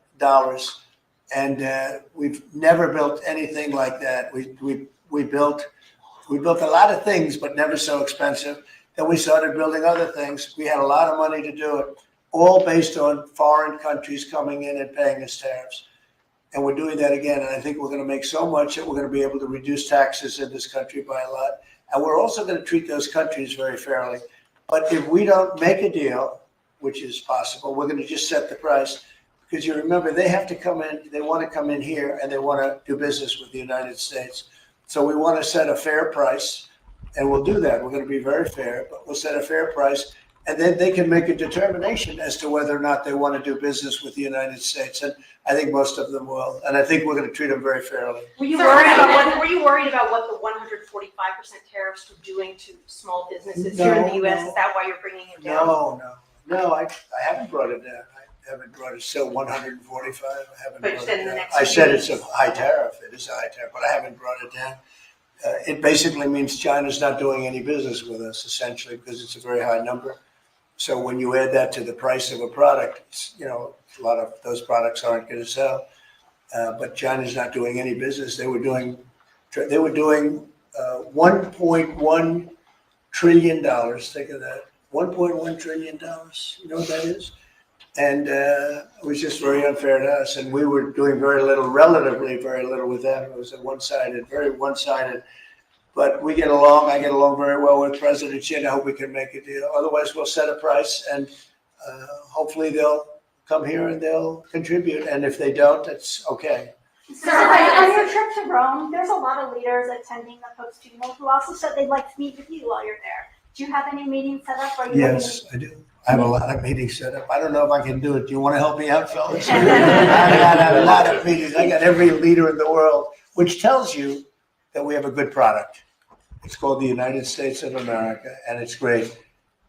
And we've never built anything like that. We built a lot of things, but never so expensive. Then we started building other things. We had a lot of money to do it, all based on foreign countries coming in and paying us tariffs. And we're doing that again. And I think we're going to make so much that we're going to be able to reduce taxes in this country by a lot. And we're also going to treat those countries very fairly. But if we don't make a deal, which is possible, we're going to just set the price. Because you remember, they have to come in, they want to come in here, and they want to do business with the United States. So we want to set a fair price, and we'll do that. We're going to be very fair, but we'll set a fair price, and then they can make a determination as to whether or not they want to do business with the United States. And I think most of them will. And I think we're going to treat them very fairly. Were you worried about what the 145% tariffs were doing to small businesses here in the U.S.? Is that why you're bringing it down? No, I haven't brought it down. haven't brought it, still 145. I haven't But you brought said it in the down. next I few said it's a weeks. high tariff. It is a high tariff, but I haven't brought it down. It basically means China's not doing any business with us, essentially, because it's a very high number. So when you add that to the price of a product, it's, you know, a lot of those products aren't going to sell. But China's not doing any business. They were doing $1.1 trillion. Think of that, $1.1 trillion. You know what that is? And it was just very unfair to us. And we were doing very little, relatively very little with them. It was a one-sided, very one-sided. But we get along. I get along very well with President Xi. I hope we can make a deal. Otherwise, we'll set a price, and hopefully they'll come here and they'll contribute. And if they don't, that's okay. So on your trip to Rome, there's a lot of leaders attending the Pope's funeral who also said they'd like to meet with you while you're there. Do you have any meetings set up? Or are you Yes, I do. I have a lot of meetings set up. I don't know if I can do it. Do you want to help me out, fellas? I got a lot of meetings. I got every leader in the world, which tells you that we have a good product. It's called the United States of America, and it's great.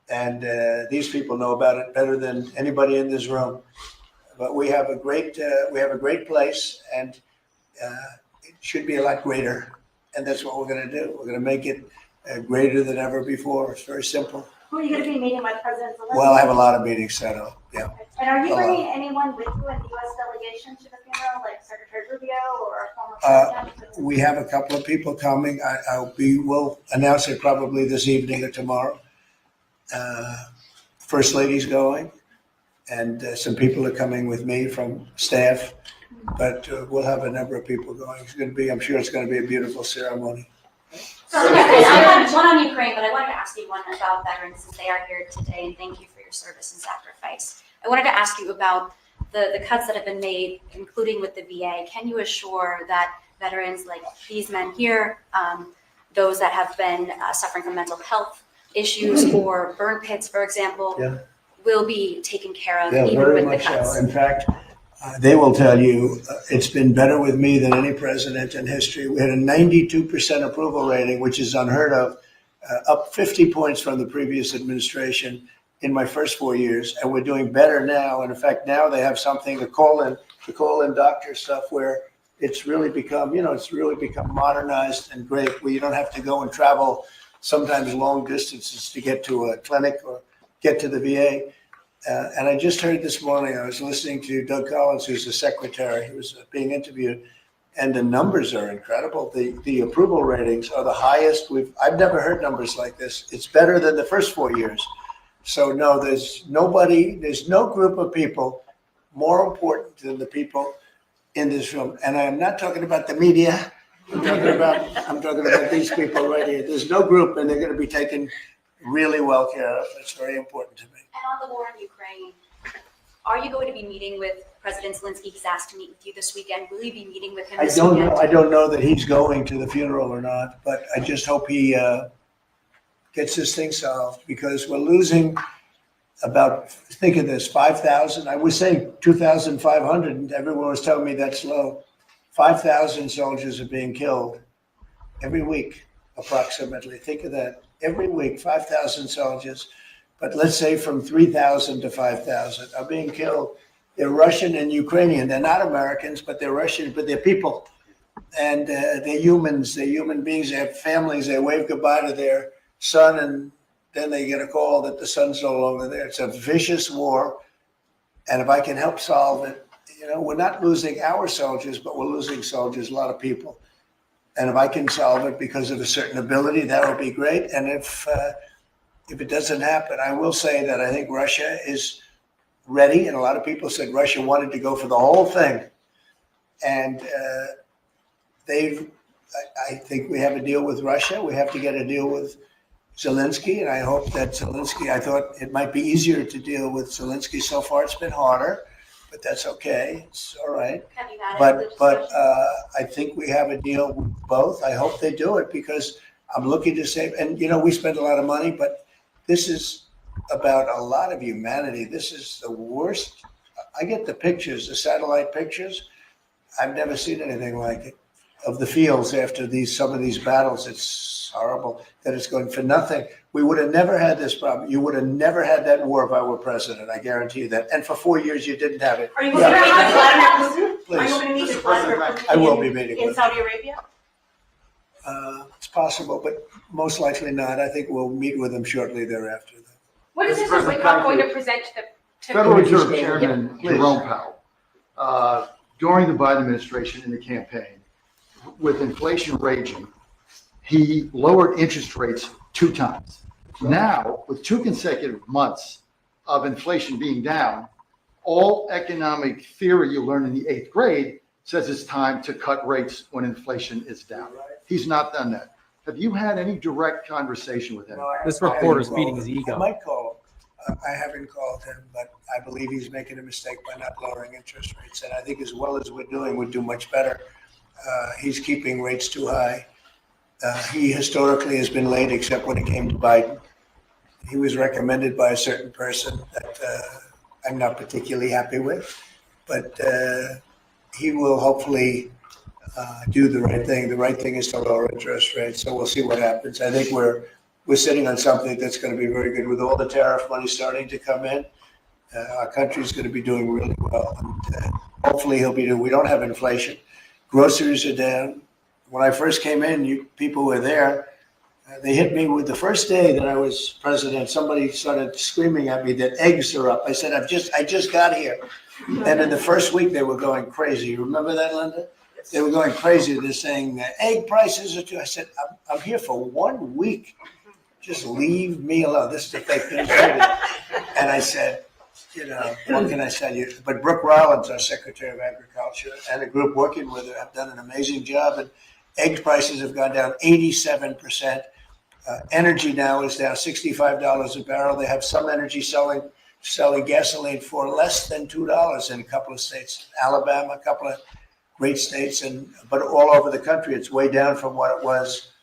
And these people know about it better than anybody in this room. But we have a great place, and it should be a lot greater. And that's what we're going to do. We're going to make it greater than ever before. It's very simple. Who are you going to be meeting with, President Zelensky? Well, I have a lot of meetings set up. Yeah. And are you bringing anyone with you in the U.S. delegation to the funeral, like Secretary Rubio or a former president? We have a couple of people coming. We'll announce it probably this evening or tomorrow. First Lady's going, and some people are coming with me from staff. But we'll have a number of people going. It's going to be, I'm sure it's going to be a beautiful ceremony. So I had one on Ukraine, but I wanted to ask you one about veterans since they are here today, and thank you for your service and sacrifice. I wanted to ask you about the cuts that have been made, including with the VA. Can you assure that veterans like these men here, those that have been suffering from mental health issues or burn pits, for example, will be taken care of even very with much the cuts? so. In fact, they will tell you it's been better with me than any president in history. We had a 92% approval rating, which is unheard of, up 50 points from the previous administration in my first 4 years. And we're doing better now. And in fact, now they have something to call in doctor stuff where it's really become, modernized and great, where you don't have to go and travel sometimes long distances to get to a clinic or get to the VA. And I just heard this morning, I was listening to Doug Collins, who's the secretary, who was being interviewed, and the numbers are incredible. The approval ratings are the highest I've never heard numbers like this. It's better than the first 4 years. So no, there's no group of people more important than the people in this room. And I'm not talking about the media. I'm talking about these people right here. There's no group, and they're going to be taken really well care of. It's very important to me. And on the war in Ukraine, are you going to be meeting with President Zelensky? He's asked to meet with you this weekend. Will you be meeting with him this weekend? I don't know that he's going to the funeral or not, but I just hope he gets this thing solved, because we're losing about, think of this, 5,000. I was saying 2,500, and everyone was telling me that's low. 5,000 soldiers are being killed every week, approximately. Think of that. Every week, 5,000 soldiers. But let's say from 3,000 to 5,000 are being killed. They're Russian and Ukrainian. They're not Americans, but they're Russian, but they're people. And they're humans. They're human beings. They have families. They wave goodbye to their son, and then they get a call that the son's no longer there. It's a vicious war. And if I can help solve it, we're not losing our soldiers, but we're losing soldiers, a lot of people. And if I can solve it because of a certain ability, that would be great. And if it doesn't happen, I will say that I think Russia is ready. And a lot of people said Russia wanted to go for the whole thing. And I think we have a deal with Russia. We have to get a deal with Zelensky. And I hope that Zelensky, I thought it might be easier to deal with Zelensky. So far, it's been harder, but that's okay. It's all right. But I think we have a deal with both. I hope they do it, because I'm looking to save. And, we spend a lot of money, but this is about a lot of humanity. This is the worst. I get the pictures, the satellite pictures. I've never seen anything like it. of the fields after some of these battles. It's horrible that it's going for nothing. We would have never had this problem. You would have never had that war if I were president. I guarantee you that. And for 4 years, you didn't have it. Are you going to meet with Vladimir Putin? Are Please. you going to meet with Vladimir Putin? I will be meeting in with Saudi Arabia? It's possible, but most likely not. I think we'll meet with him shortly thereafter. What is this President, report going to present to the Federal Reserve Yep. Chairman Please. Jerome Powell, during the Biden administration in the campaign, with inflation raging, he lowered interest rates 2 times. Now, with 2 consecutive months of inflation being down, all economic theory you learn in the 8th grade says it's time to cut rates when inflation is down. He's not done that. Have you had any direct conversation with him? This reporter is feeding his ego. I might call him. I haven't called him, but I believe he's making a mistake by not lowering interest rates. And I think as well as we're doing, we'd do much better. He's keeping rates too high. He historically has been late, except when it came to Biden. He was recommended by a certain person that I'm not particularly happy with, but he will hopefully do the right thing. The right thing is to lower interest rates. So we'll see what happens. I think we're sitting on something that's going to be very good with all the tariff money starting to come in. Our country is going to be doing really well. And, hopefully we don't have inflation. Groceries are down. When I first came in, people were there. They hit me with the first day that I was president. Somebody started screaming at me that eggs are up. I said, I just got here. And in the first week, they were going crazy. You remember that, Linda? They were going crazy. They're saying egg prices are too. I said, I'm here for 1 week. Just leave me alone. This is the fake news. And I said, what can I tell you? But Brooke Rollins, our Secretary of Agriculture, and a group working with her have done an amazing job. And egg prices have gone down 87%. Energy now is down $65 a barrel. They have some energy selling gasoline for less than $2 in a couple of states. Alabama, a couple of great states, but all over the country, it's way down from what it was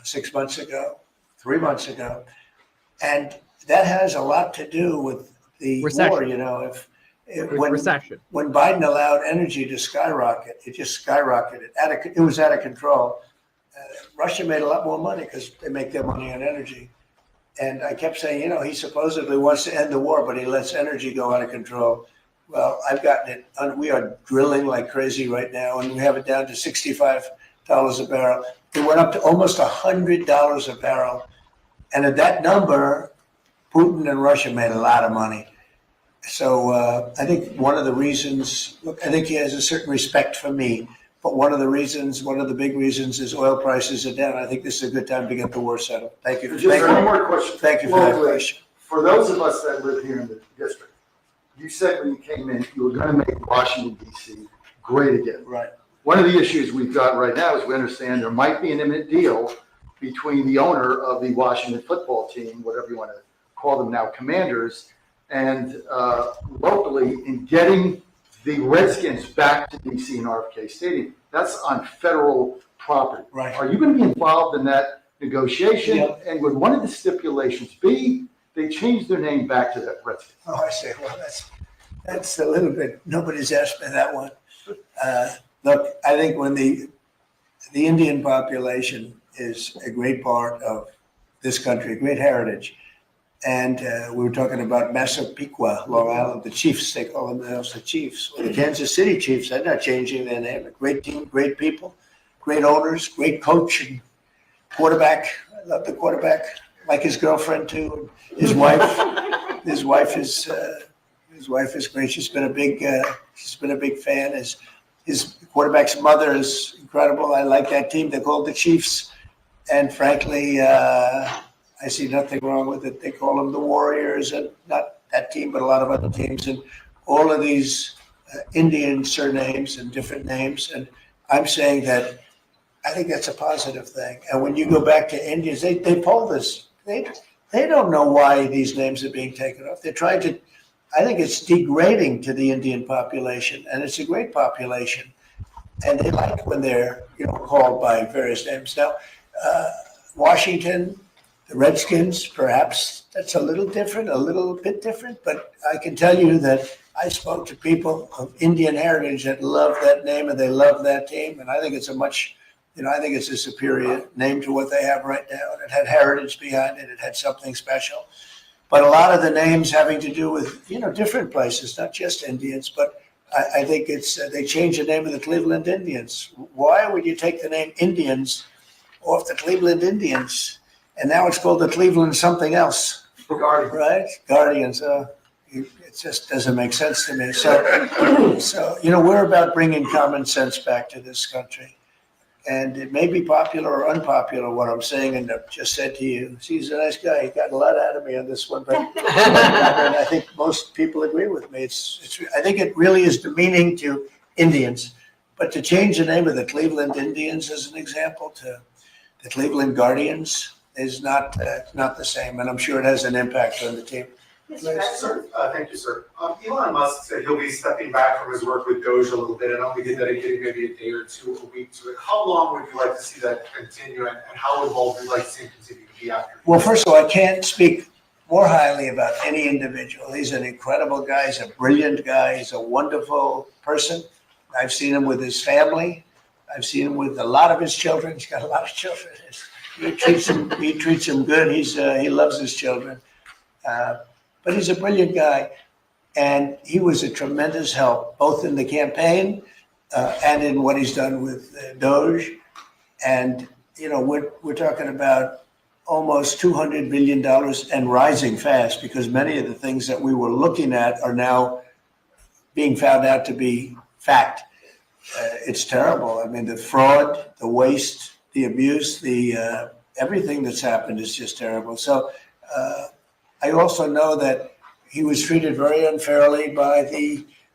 6 months ago, 3 months ago. And that has a lot to do with the Recession. war, Recession. When Biden allowed energy to skyrocket, it just skyrocketed. It was out of control. Russia made a lot more money because they make their money on energy. And I kept saying, he supposedly wants to end the war, but he lets energy go out of control. Well, I've gotten it. We are drilling like crazy right now, and we have it down to $65 a barrel. It went up to almost $100 a barrel. And at that number, Putin and Russia made a lot of money. So I think one of the reasons, I think he has a certain respect for me, but one of the big reasons is oil prices are down. I think this is a good time to get the war settled. Thank you. Just one more question. Thank you for that question. For those of us that live here in the district, you said when you came in, you were going to make Washington, D.C. great again. Right. One of the issues we've got right now is we understand there might be an imminent deal between the owner of the Washington football team, whatever you want to call them now, Commanders, and locally in getting the Redskins back to D.C. and RFK Stadium. That's on federal property. Right. Are you going to be involved in that negotiation? Yeah. And would one of the stipulations be they change their name back to that Redskins? Oh, I see. Well, that's a little bit, nobody's asked me that one. Look, I think when the Indian population is a great part of this country, a great heritage. And we were talking about Massapequa, Long Island, the Chiefs, they call themselves the Chiefs. Well, the Kansas City Chiefs, they're not changing their name. A great team, great people, great owners, great coach and quarterback. I love the quarterback, like his girlfriend too. His wife, his wife is great. She's been a big fan. His quarterback's mother is incredible. I like that team. They're called the Chiefs. And frankly, I see nothing wrong with it. They call them the Warriors, and not that team, but a lot of other teams, and all of these Indian surnames and different names. And I'm saying that I think that's a positive thing. And when you go back to Indians, they poll this. They don't know why these names are being taken off. They're trying to. I think it's degrading to the Indian population, and it's a great population, and they like when they're called by various names. Now, Washington, the Redskins, perhaps that's a little bit different, but I can tell you that I spoke to people of Indian heritage that love that name and they love that team. And I think it's I think it's a superior name to what they have right now. And it had heritage behind it. It had something special. But a lot of the names having to do with, different places, not just Indians, but I think they changed the name of the Cleveland Indians. Why would you take the name Indians off the Cleveland Indians? And now it's called the Cleveland something else. Guardians. Right? Guardians. It just doesn't make sense to me. So, we're about bringing common sense back to this country. And it may be popular or unpopular what I'm saying, and I've just said to you, he's a nice guy. He got a lot out of me on this one, but I think most people agree with me. I think it really is demeaning to Indians. But to change the name of the Cleveland Indians, as an example, to the Cleveland Guardians is not the same, and I'm sure it has an impact on the team. Sir, thank you, sir. Elon Musk said he'll be stepping back from his work with Doge a little bit and only be dedicating maybe a day or two a week to it. How long would you like to see that continue, and how involved would you like to see him continue to be after? Well, first of all, I can't speak more highly about any individual. He's an incredible guy. He's a brilliant guy. He's a wonderful person. I've seen him with his family. I've seen him with a lot of his children. He's got a lot of children. He treats them good. He loves his children. But he's a brilliant guy, and he was a tremendous help, both in the campaign and in what he's done with Doge. And, we're talking about almost $200 billion and rising fast, because many of the things that we were looking at are now being found out to be fact. It's terrible. I mean, the fraud, the waste, the abuse, everything that's happened is just terrible. So, I also know that he was treated very unfairly by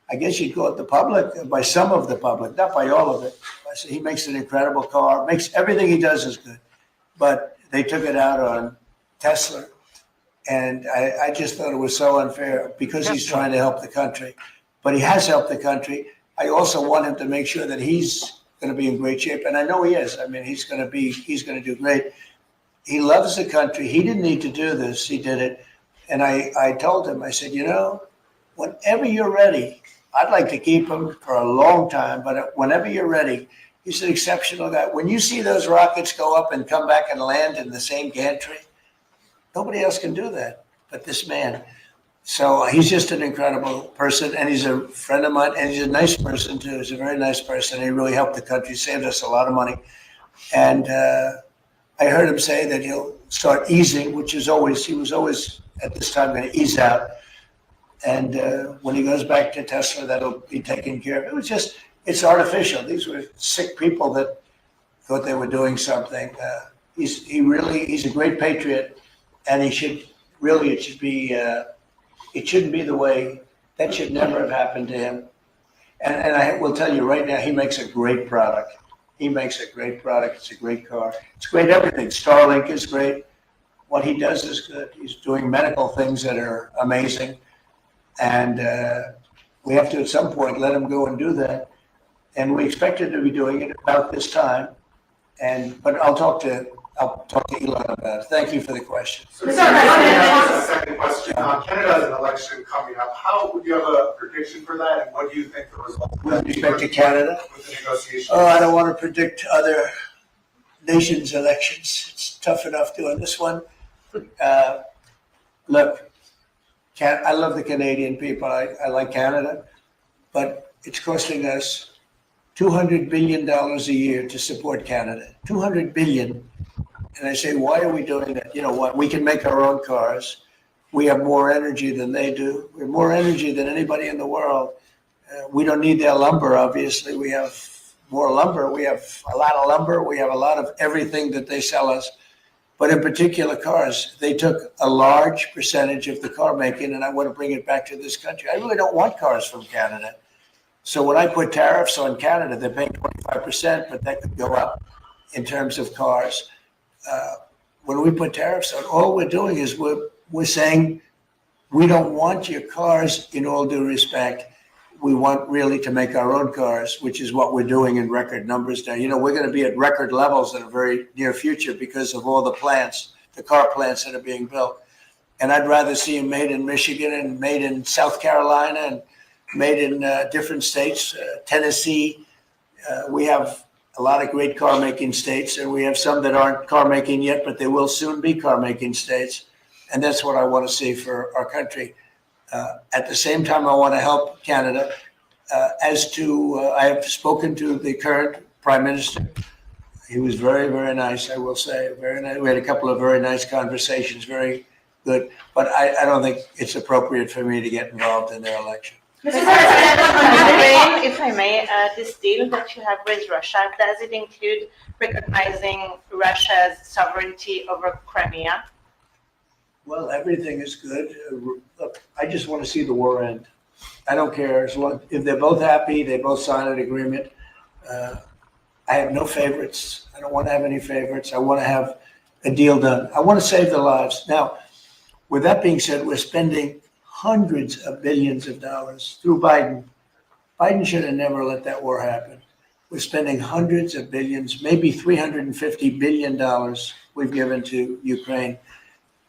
I guess you'd call it the public, by some of the public, not by all of it. So he makes an incredible car, everything he does is good. But they took it out on Tesla. And I just thought it was so unfair because he's trying to help the country. But he has helped the country. I also want him to make sure that he's going to be in great shape. And I know he is. I mean, he's going to do great. He loves the country. He didn't need to do this. He did it. And I told him, I said, whenever you're ready, I'd like to keep him for a long time, but whenever you're ready, he's an exceptional guy. When you see those rockets go up and come back and land in the same gantry, nobody else can do that but this man. So he's just an incredible person, and he's a friend of mine, and he's a nice person too. He's a very nice person. He really helped the country, saved us a lot of money. And I heard him say that he'll start easing, he was always at this time going to ease out. And when he goes back to Tesla, that'll be taken care of. It's artificial. These were sick people that thought they were doing something. He's a great patriot, and it shouldn't be the way, that should never have happened to him. And I will tell you right now, he makes a great product. It's a great car. It's great everything. Starlink is great. What he does is good. He's doing medical things that are amazing. And we have to, at some point, let him go and do that. And we expected to be doing it about this time. But I'll talk to Elon about it. Thank you for the question. So, second question. Canada has an election coming up. How would you have a prediction for that, and what do you think the results will be? With respect to Canada? With the negotiations? Oh, I don't want to predict other nations' elections. It's tough enough doing this one. Look, I love the Canadian people. I like Canada, but it's costing us $200 billion a year to support Canada. $200 billion. And I say, why are we doing that? You know what? We can make our own cars. We have more energy than they do. We have more energy than anybody in the world. We don't need their lumber, obviously. We have more lumber. We have a lot of lumber. We have a lot of everything that they sell us. But in particular cars, they took a large percentage of the car making, and I want to bring it back to this country. I really don't want cars from Canada. So when I put tariffs on Canada, they're paying 25%, but that could go up in terms of cars. When we put tariffs on, all we're doing is we're saying we don't want your cars in all due respect. We want really to make our own cars, which is what we're doing in record numbers now. You know, we're going to be at record levels in a very near future because of all the plants, the car plants that are being built. And I'd rather see them made in Michigan and made in South Carolina made in different states. Tennessee, we have a lot of great car making states, and we have some that aren't car making yet, but they will soon be car making states. And that's what I want to see for our country. At the same time, I want to help Canada. I have spoken to the current Prime Minister. He was very, very nice, I will say. Very nice. We had a couple of very nice conversations, very good. But I don't think it's appropriate for me to get involved in their election. Mr. President, if I may, this deal that you have with Russia, does it include recognizing Russia's sovereignty over Crimea? Well, everything is good. Look, I just want to see the war end. I don't care. As long, if they're both happy, they both sign an agreement. I have no favorites. I don't want to have any favorites. I want to have a deal done. I want to save the lives. Now, with that being said, we're spending hundreds of billions of dollars through Biden. Biden should have never let that war happen. We're spending hundreds of billions, maybe $350 billion we've given to Ukraine.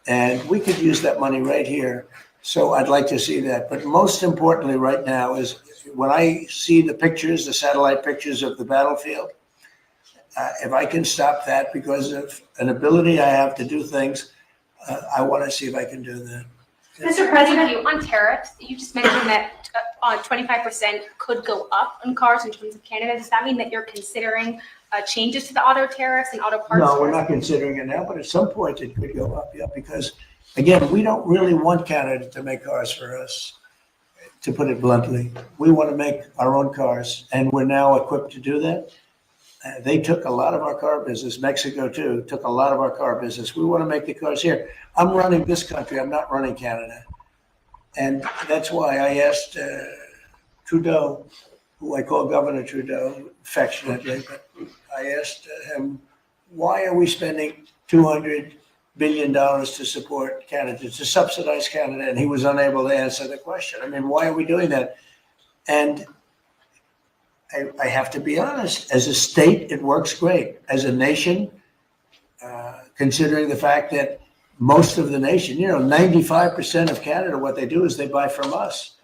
And we could use that money right here. So I'd like to see that. But most importantly right now is when I see the pictures, the satellite pictures of the battlefield, if I can stop that because of an ability I have to do things, I want to see if I can do that. Mr. President, on tariffs, you just mentioned that 25% could go up on cars in terms of Canada. Does that mean that you're considering changes to the auto tariffs and auto parts? No, we're not considering it now, but at some point it could go up, yeah, because again, we don't really want Canada to make cars for us, to put it bluntly. We want to make our own cars, and we're now equipped to do that. They took a lot of our car business. Mexico, too, took a lot of our car business. We want to make the cars here. I'm running this country. I'm not running Canada. And that's why I asked Trudeau, who I call Governor Trudeau affectionately, but I asked him, why are we spending $200 billion to support Canada, to subsidize Canada? And he was unable to answer the question. I mean, why are we doing that? And I have to be honest, as a state, it works great. As a nation, considering the fact that most of the nation, 95% of Canada, what they do is they buy from us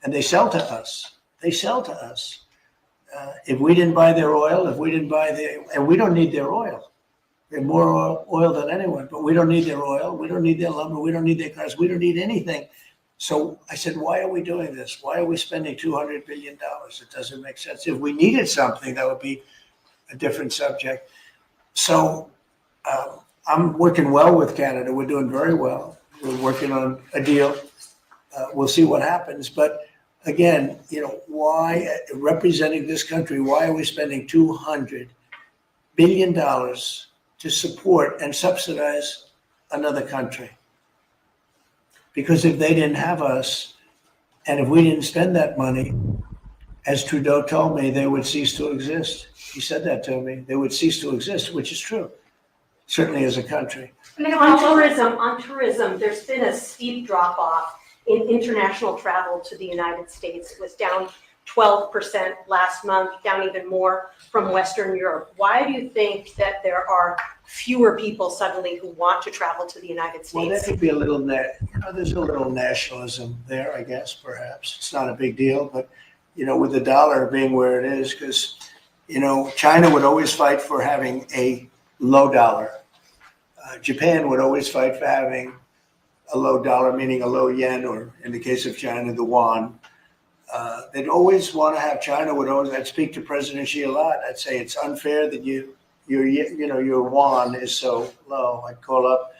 and they sell to us. They sell to us. If we didn't buy their oil, and we don't need their oil. We have more oil than anyone, but we don't need their oil. We don't need their lumber. We don't need their cars. We don't need anything. So I said, why are we doing this? Why are we spending $200 billion? It doesn't make sense. If we needed something, that would be a different subject. So I'm working well with Canada. We're doing very well. We're working on a deal. We'll see what happens. But again, why, representing this country, why are we spending $200 billion to support and subsidize another country? Because if they didn't have us, and if we didn't spend that money, as Trudeau told me, they would cease to exist. He said that to me. They would cease to exist, which is true, certainly as a country. On tourism, there's been a steep drop off in international travel to the United States. It was down 12% last month, down even more from Western Europe. Why do you think that there are fewer people suddenly who want to travel to the United States? Well, that could be a little, there's a little nationalism there, I guess, perhaps. It's not a big deal, but, with the dollar being where it is, because, China would always fight for having a low dollar. Japan would always fight for having a low dollar, meaning a low yen, or in the case of China, the yuan. They'd always want to have, I'd speak to President Xi a lot. I'd say it's unfair that your yuan is so low. I'd call up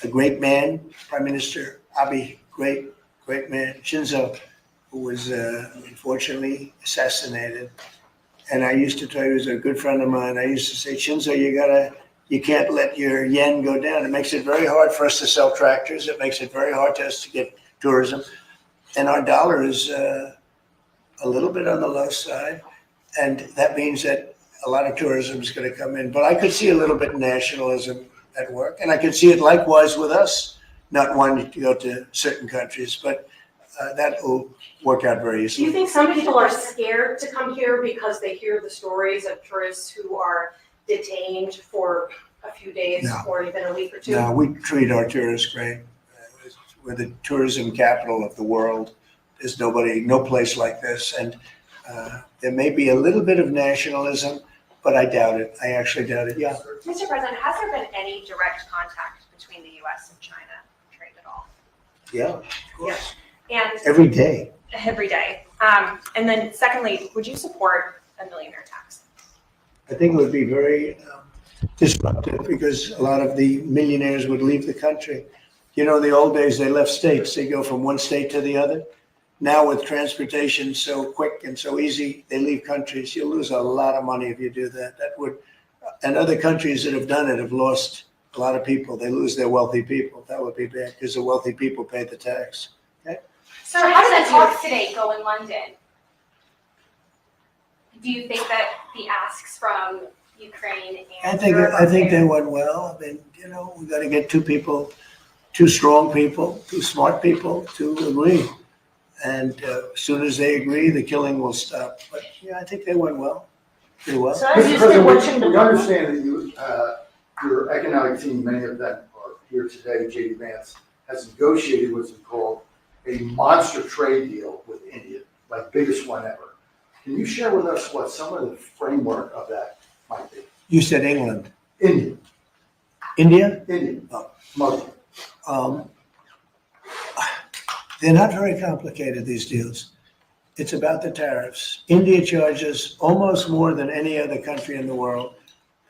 a great man, Prime Minister Abe, great man, Shinzo, who was unfortunately assassinated. And I used to tell you, he was a good friend of mine. I used to say, Shinzo, you can't let your yen go down. It makes it very hard for us to sell tractors. It makes it very hard for us to get tourism. And our dollar is a little bit on the low side. And that means that a lot of tourism is going to come in. But I could see a little bit of nationalism at work. And I could see it likewise with us, not wanting to go to certain countries. But that will work out very Do easily. you think some people are scared to come here because they hear the stories of tourists who are detained for a few days or even a week or two? No, we treat our tourists great. We're the tourism capital of the world. There's no place like this. And there may be a little bit of nationalism, but I doubt it. I actually doubt it. Yeah. Mr. President, has there been any direct contact between the U.S. and China trade at all? Yeah, of course. And Every day. every day. And then secondly, would you support a millionaire tax? I think it would be very disruptive because a lot of the millionaires would leave the country. You know, in the old days, they left states. They go from one state to the other. Now with transportation so quick and so easy, they leave countries. You'll lose a lot of money if you do that. That would, and other countries that have done it have lost a lot of people. They lose their wealthy people. That would be bad because the wealthy people pay the tax. Okay? So how did the talks today go in London? Do you think that the asks from Ukraine and I think they went well. I mean, you know, we got to get two strong people, two smart people to agree. And as soon as they agree, the killing will stop. But yeah, I think they went well. Pretty well. So Mr. President, we understand that you, your economic team, many of them are here today, J.D. Vance, has negotiated what's called a monster trade deal with India, like biggest one ever. Can you share with us what some of the framework of that might be? You said England. India. India? India. Oh. Muslim. They're not very complicated, these deals. It's about the tariffs. India charges almost more than any other country in the world.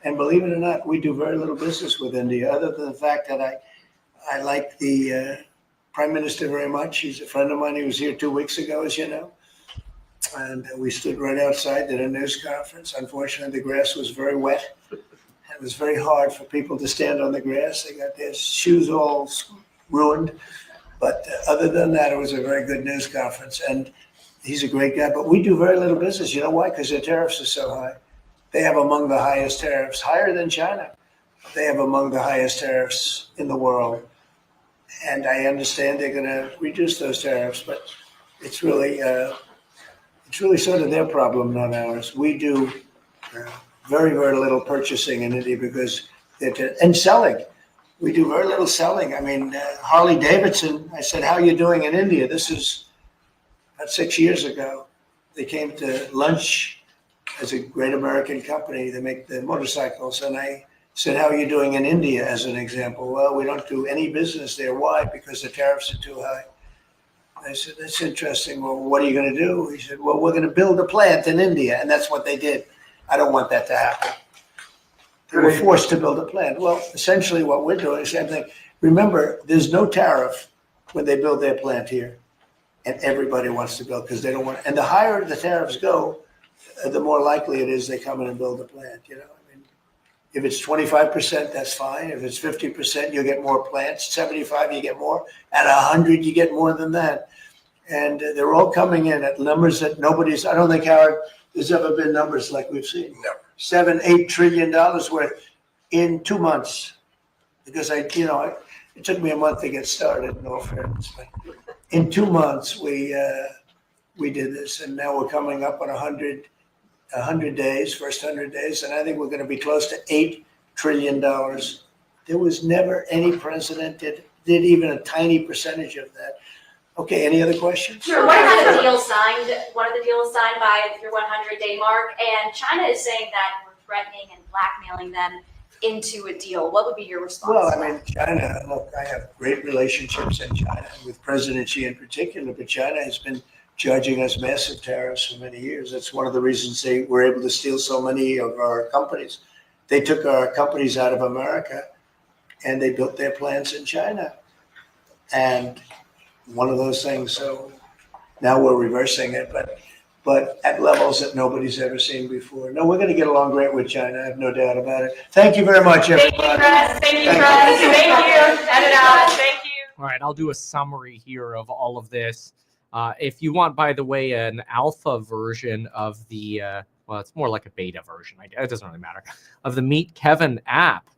And believe it or not, we do very little business with India, other than the fact that I like the Prime Minister very much. He's a friend of mine. He was here 2 weeks ago, as you know. And we stood right outside, did a news conference. Unfortunately, the grass was very wet. It was very hard for people to stand on the grass. They got their shoes all ruined. But other than that, it was a very good news conference. And he's a great guy. But we do very little business. You know why? Because their tariffs are so high. They have among the highest tariffs, higher than China. They have among the highest tariffs in the world. And I understand they're going to reduce those tariffs. But it's really sort of their problem, not ours. We do very, very little purchasing in India because and selling. We do very little selling. I mean, Harley Davidson, I said, how are you doing in India? This is about 6 years ago. They came to lunch as a great American company. They make the motorcycles. And I said, how are you doing in India, as an example? Well, we don't do any business there. Why? Because the tariffs are too high. I said, that's interesting. Well, what are you going to do? He said, well, we're going to build a plant in India. And that's what they did. I don't want that to happen. They were forced to build a plant. Well, essentially what we're doing is the same thing. Remember, there's no tariff when they build their plant here. And everybody wants to build because they don't want, and the higher the tariffs go, the more likely it is they come in and build a plant, you know. I mean, if it's 25%, that's fine. If it's 50%, you'll get more plants. 75, you get more. At 100, you get more than that. And they're all coming in at numbers that I don't think, Howard, there's ever been numbers like we've seen. Never. $7-8 trillion worth in 2 months. Because it took me a month to get started, in all fairness. But in 2 months, we did this, and now we're coming up on 100 days, first 100 days, and I think we're going to be close to $8 trillion. There was never any president that did even a tiny percentage of that. Okay, any other questions? Sure. One of the deals signed by your 100-day mark, and China is saying that we're threatening and blackmailing them into a deal. What would be your response? Well, I mean, China, look, I have great relationships in China with President Xi in particular, but China has been charging us massive tariffs for many years. That's one of the reasons they were able to steal so many of our companies. They took our companies out of America and they built their plants in China. And one of those things, so now we're reversing it, but at levels that nobody's ever seen before. No, we're going to get along great with China. I have no doubt about it. Thank you very much, everybody. Thank you. Thank you. All right, I'll do a summary here of all of this. If you want, by the way, an alpha version of the, well, it's more like a beta version. It doesn't really matter. Of the Meet Kevin app.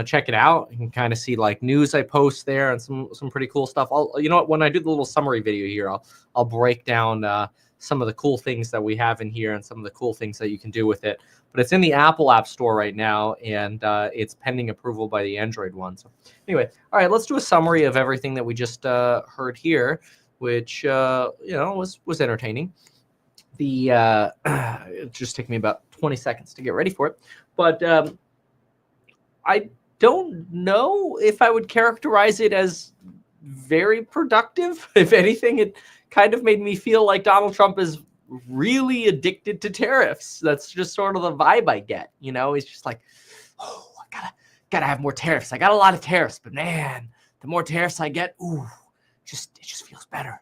Check it out. You can kind of see like news I post there and some pretty cool stuff. You know what? When I do the little summary video here, I'll break down some of the cool things that we have in here and some of the cool things that you can do with it. But it's in the Apple App Store right now, and it's pending approval by the Android one. So anyway, all right, let's do a summary of everything that we just heard here. which was entertaining. It just took me about 20 seconds to get ready for it, but I don't know if I would characterize it as very productive. If anything, it kind of made me feel like Donald Trump is really addicted to tariffs. That's just sort of the vibe I get. He's just like, oh, I gotta have more tariffs. I got a lot of tariffs, but man, the more tariffs I get, it just feels better.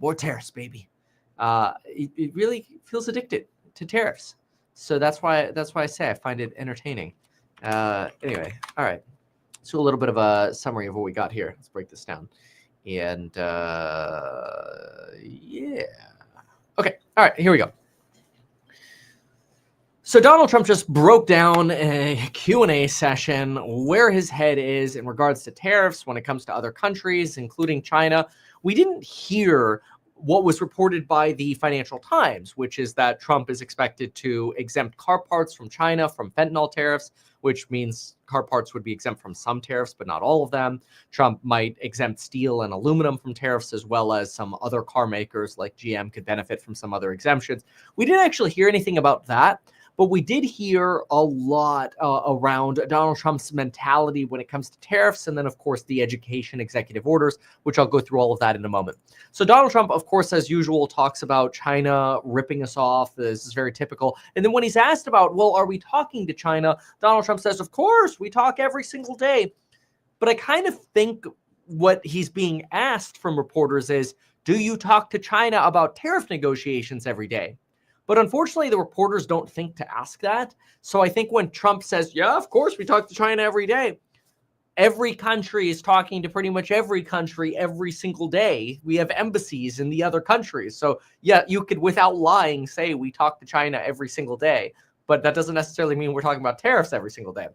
More tariffs, baby. It really feels addicted to tariffs. So that's why I say I find it entertaining. Anyway, all right. So a little bit of a summary of what we got here. Let's break this down. And yeah. Okay. All right. Here we go. So Donald Trump just broke down a Q&A session where his head is in regards to tariffs when it comes to other countries, including China. We didn't hear what was reported by the Financial Times, which is that Trump is expected to exempt car parts from China from fentanyl tariffs, which means car parts would be exempt from some tariffs, but not all of them. Trump might exempt steel and aluminum from tariffs, as well as some other car makers like GM could benefit from some other exemptions. We didn't actually hear anything about that, but we did hear a lot around Donald Trump's mentality when it comes to tariffs, and then, of course, the education executive orders, which I'll go through all of that in a moment. So Donald Trump, of course, as usual, talks about China ripping us off. This is very typical. And then when he's asked about, well, are we talking to China? Donald Trump says, of course, we talk every single day. But I kind of think what he's being asked from reporters is, do you talk to China about tariff negotiations every day? But unfortunately, the reporters don't think to ask that. So I think when Trump says, yeah, of course, we talk to China every day, every country is talking to pretty much every country every single day. We have embassies in the other countries. So yeah, you could, without lying, say we talk to China every single day. But that doesn't necessarily mean we're talking about tariffs every single day.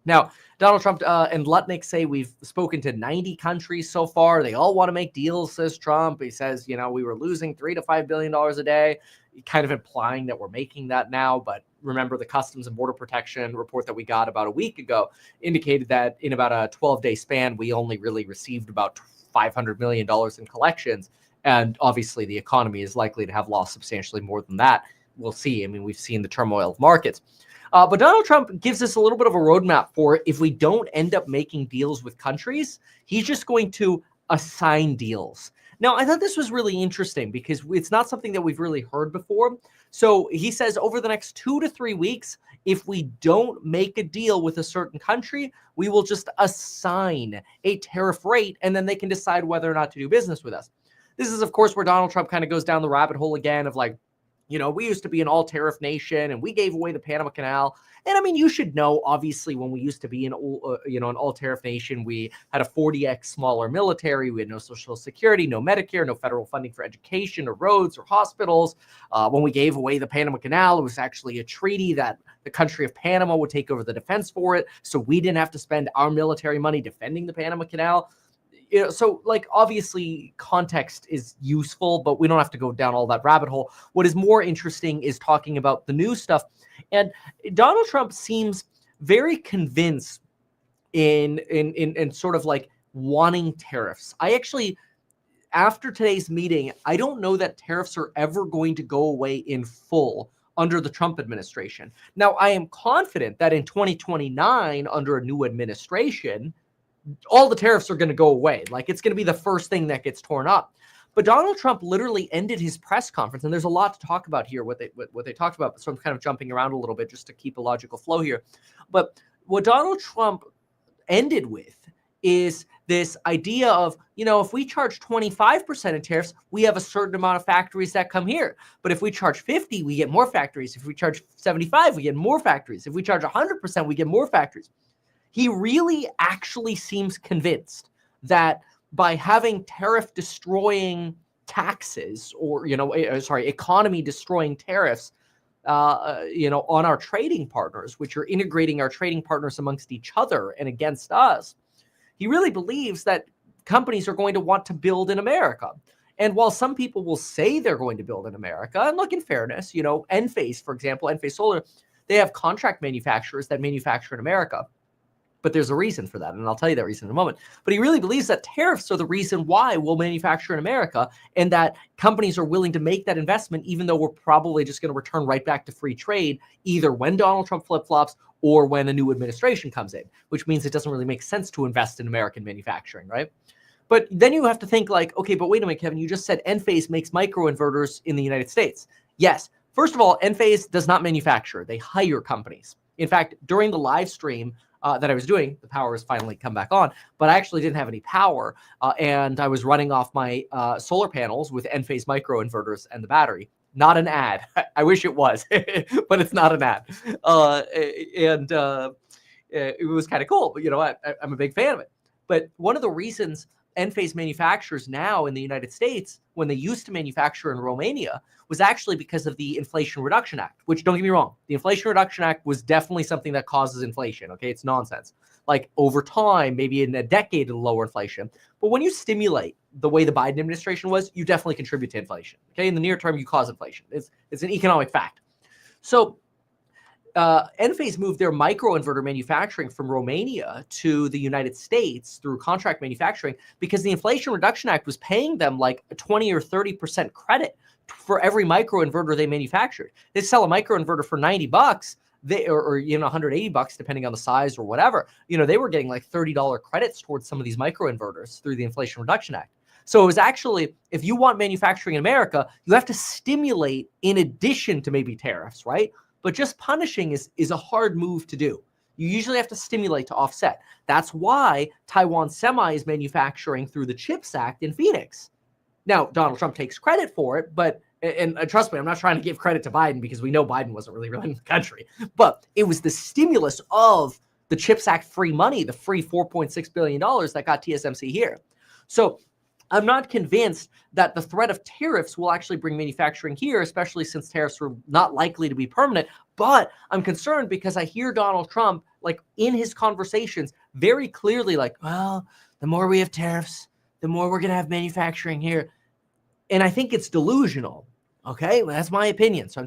Now, Donald Trump and Lutnick say we've spoken to 90 countries so far. They all want to make deals, says Trump. He says, we were losing $3 to $5 billion a day, kind of implying that we're making that now. But remember, the Customs and Border Protection report that we got about a week ago indicated that in about a 12-day span, we only really received about $500 million in collections. And obviously, the economy is likely to have lost substantially more than that. We'll see. I mean, we've seen the turmoil of markets. But Donald Trump gives us a little bit of a roadmap for if we don't end up making deals with countries, he's just going to assign deals. Now, I thought this was really interesting because it's not something that we've really heard before. So he says over the next 2 to 3 weeks, if we don't make a deal with a certain country, we will just assign a tariff rate, and then they can decide whether or not to do business with us. This is, of course, where Donald Trump kind of goes down the rabbit hole again of like, we used to be an all-tariff nation, and we gave away the Panama Canal. And I mean, you should know, obviously, when we used to be an all-tariff nation, we had a 40x smaller military. We had no Social Security, no Medicare, no federal funding for education or roads or hospitals. When we gave away the Panama Canal, it was actually a treaty that the country of Panama would take over the defense for it, so we didn't have to spend our military money defending the Panama Canal. So like obviously context is useful, but we don't have to go down all that rabbit hole. What is more interesting is talking about the new stuff. And Donald Trump seems very convinced in sort of like wanting tariffs. I actually, after today's meeting, I don't know that tariffs are ever going to go away in full under the Trump administration. Now, I am confident that in 2029, under a new administration, all the tariffs are going to go away. Like it's going to be the first thing that gets torn up. But Donald Trump literally ended his press conference, and there's a lot to talk about here, what they talked about. So I'm kind of jumping around a little bit just to keep a logical flow here. But what Donald Trump ended with is this idea of, if we charge 25% in tariffs, we have a certain amount of factories that come here. But if we charge 50, we get more factories. If we charge 75, we get more factories. If we charge 100%, we get more factories. He really actually seems convinced that by having tariff-destroying taxes or, economy-destroying tariffs, on our trading partners, which are integrating our trading partners amongst each other and against us, he really believes that companies are going to want to build in America. And while some people will say they're going to build in America, and look, in fairness, Enphase, for example, Enphase Solar, they have contract manufacturers that manufacture in America. But there's a reason for that, and I'll tell you that reason in a moment. But he really believes that tariffs are the reason why we'll manufacture in America, and that companies are willing to make that investment, even though we're probably just going to return right back to free trade, either when Donald Trump flip-flops or when a new administration comes in, which means it doesn't really make sense to invest in American manufacturing, right? But then you have to think like, okay, but wait a minute, Kevin, you just said Enphase makes microinverters in the United States. Yes. First of all, Enphase does not manufacture. They hire companies. In fact, during the live stream that I was doing, the power has finally come back on, but I actually didn't have any power. And I was running off my solar panels with Enphase microinverters and the battery. Not an ad. I wish it was, but it's not an ad. It was kind of cool. But, I'm a big fan of it. But one of the reasons Enphase manufactures now in the United States, when they used to manufacture in Romania, was actually because of the Inflation Reduction Act, which, don't get me wrong, the Inflation Reduction Act was definitely something that causes inflation. Okay, it's nonsense. Like over time, maybe in a decade, it'll lower inflation. But when you stimulate the way the Biden administration was, you definitely contribute to inflation. Okay, in the near term, you cause inflation. It's an economic fact. So Enphase moved their microinverter manufacturing from Romania to the United States through contract manufacturing because the Inflation Reduction Act was paying them like a 20 or 30% credit for every microinverter they manufactured. They sell a microinverter for $90, or $180 depending on the size or whatever. They were getting like $30 credits towards some of these microinverters through the Inflation Reduction Act. So it was actually, if you want manufacturing in America, you have to stimulate in addition to maybe tariffs, right? But just punishing is a hard move to do. You usually have to stimulate to offset. That's why Taiwan Semi is manufacturing through the CHIPS Act in Phoenix. Now, Donald Trump takes credit for it, but, and trust me, I'm not trying to give credit to Biden because we know Biden wasn't really running the country, but it was the stimulus of the CHIPS Act free money, the free $4.6 billion that got TSMC here. So I'm not convinced that the threat of tariffs will actually bring manufacturing here, especially since tariffs are not likely to be permanent. But I'm concerned because I hear Donald Trump, like in his conversations, very clearly like, well, the more we have tariffs, the more we're going to have manufacturing here. And I think it's delusional. Okay, well, that's my opinion. So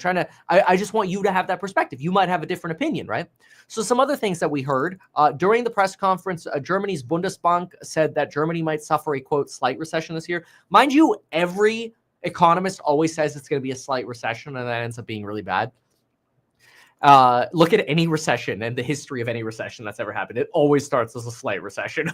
I just want you to have that perspective. You might have a different opinion, right? So some other things that we heard during the press conference, Germany's Bundesbank said that Germany might suffer a, quote, slight recession this year. Mind you, every economist always says it's going to be a slight recession, and that ends up being really bad. Look at any recession and the history of any recession that's ever happened. It always starts as a slight recession.